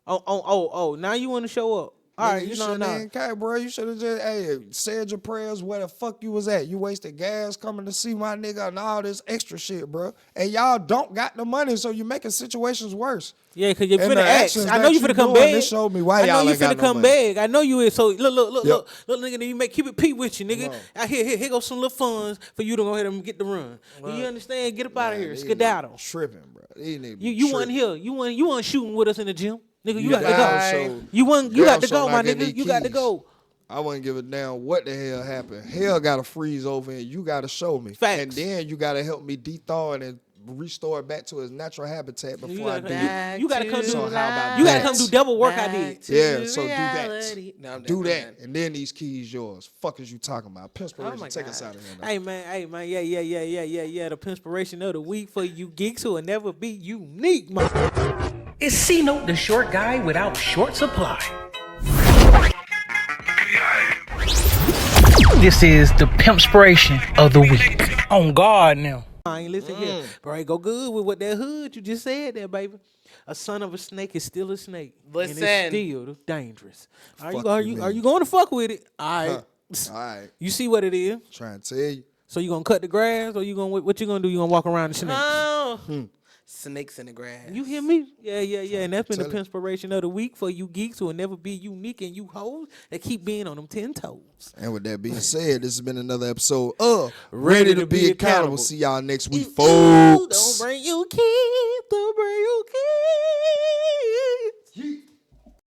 Oh! Now you want to show up? All Nigga, right, you you know, shouldn't nah. even care, bro. You should have just, said your prayers where the fuck you was at. You wasted gas coming to see my nigga and all this extra shit, bro. And y'all don't got the money, so you making situations worse. Yeah, because you And finna the ask. actions I know that you you finna come doing, beg. this showed me why I know y'all you ain't got finna no come money. beg. I know you is. So look, Yep. nigga, then you make keep it P with you, nigga. Out here go some little funds for you to go ahead and get the run. Do you understand? Get up out of here, These skedaddle. niggas Tripping, bro. These niggas be You wasn't tripping. here. You wasn't shooting with us in the gym, nigga. You got to damn go. sure- You damn got to sure go, not my getting nigga. these You got to keys. go. I wouldn't give a damn what the hell happened. Hell got to freeze over and you got to show me. Facts. And then you got to help me de-thaw it and restore it back to its natural habitat before I do it. You gotta come do. So how about You gotta that? come do double work. I did. Yeah, so do that. No, I'm Do done, I'm that. done. And then these keys yours. Fuck is you talking about? Oh Pinspiration, my take us God. out of here now. Hey man, yeah. The inspiration of the week for you geeks who will never be unique, man. Is C-Note the short guy without short supply? This is the Pimpspiration of the week. On guard now. I ain't listen here, bro. It go good with what that hood you just said there, baby. A son of a snake is still a snake. Listen. and it's still dangerous. Are Fuck you you are mean? you going to fuck with it? All right. All right. You see what it is. Trying to tell you. So you gonna cut the grass, or you gonna what you gonna do? You gonna walk around the snake? Oh, snakes in the grass. You hear me? Yeah. And that's been the Tell it. inspiration of the week for you geeks who will never be unique and you hoes that keep being on them 10 toes. And with that being said, this has been another episode of Ready to Be Accountable. See y'all next week, folks. Don't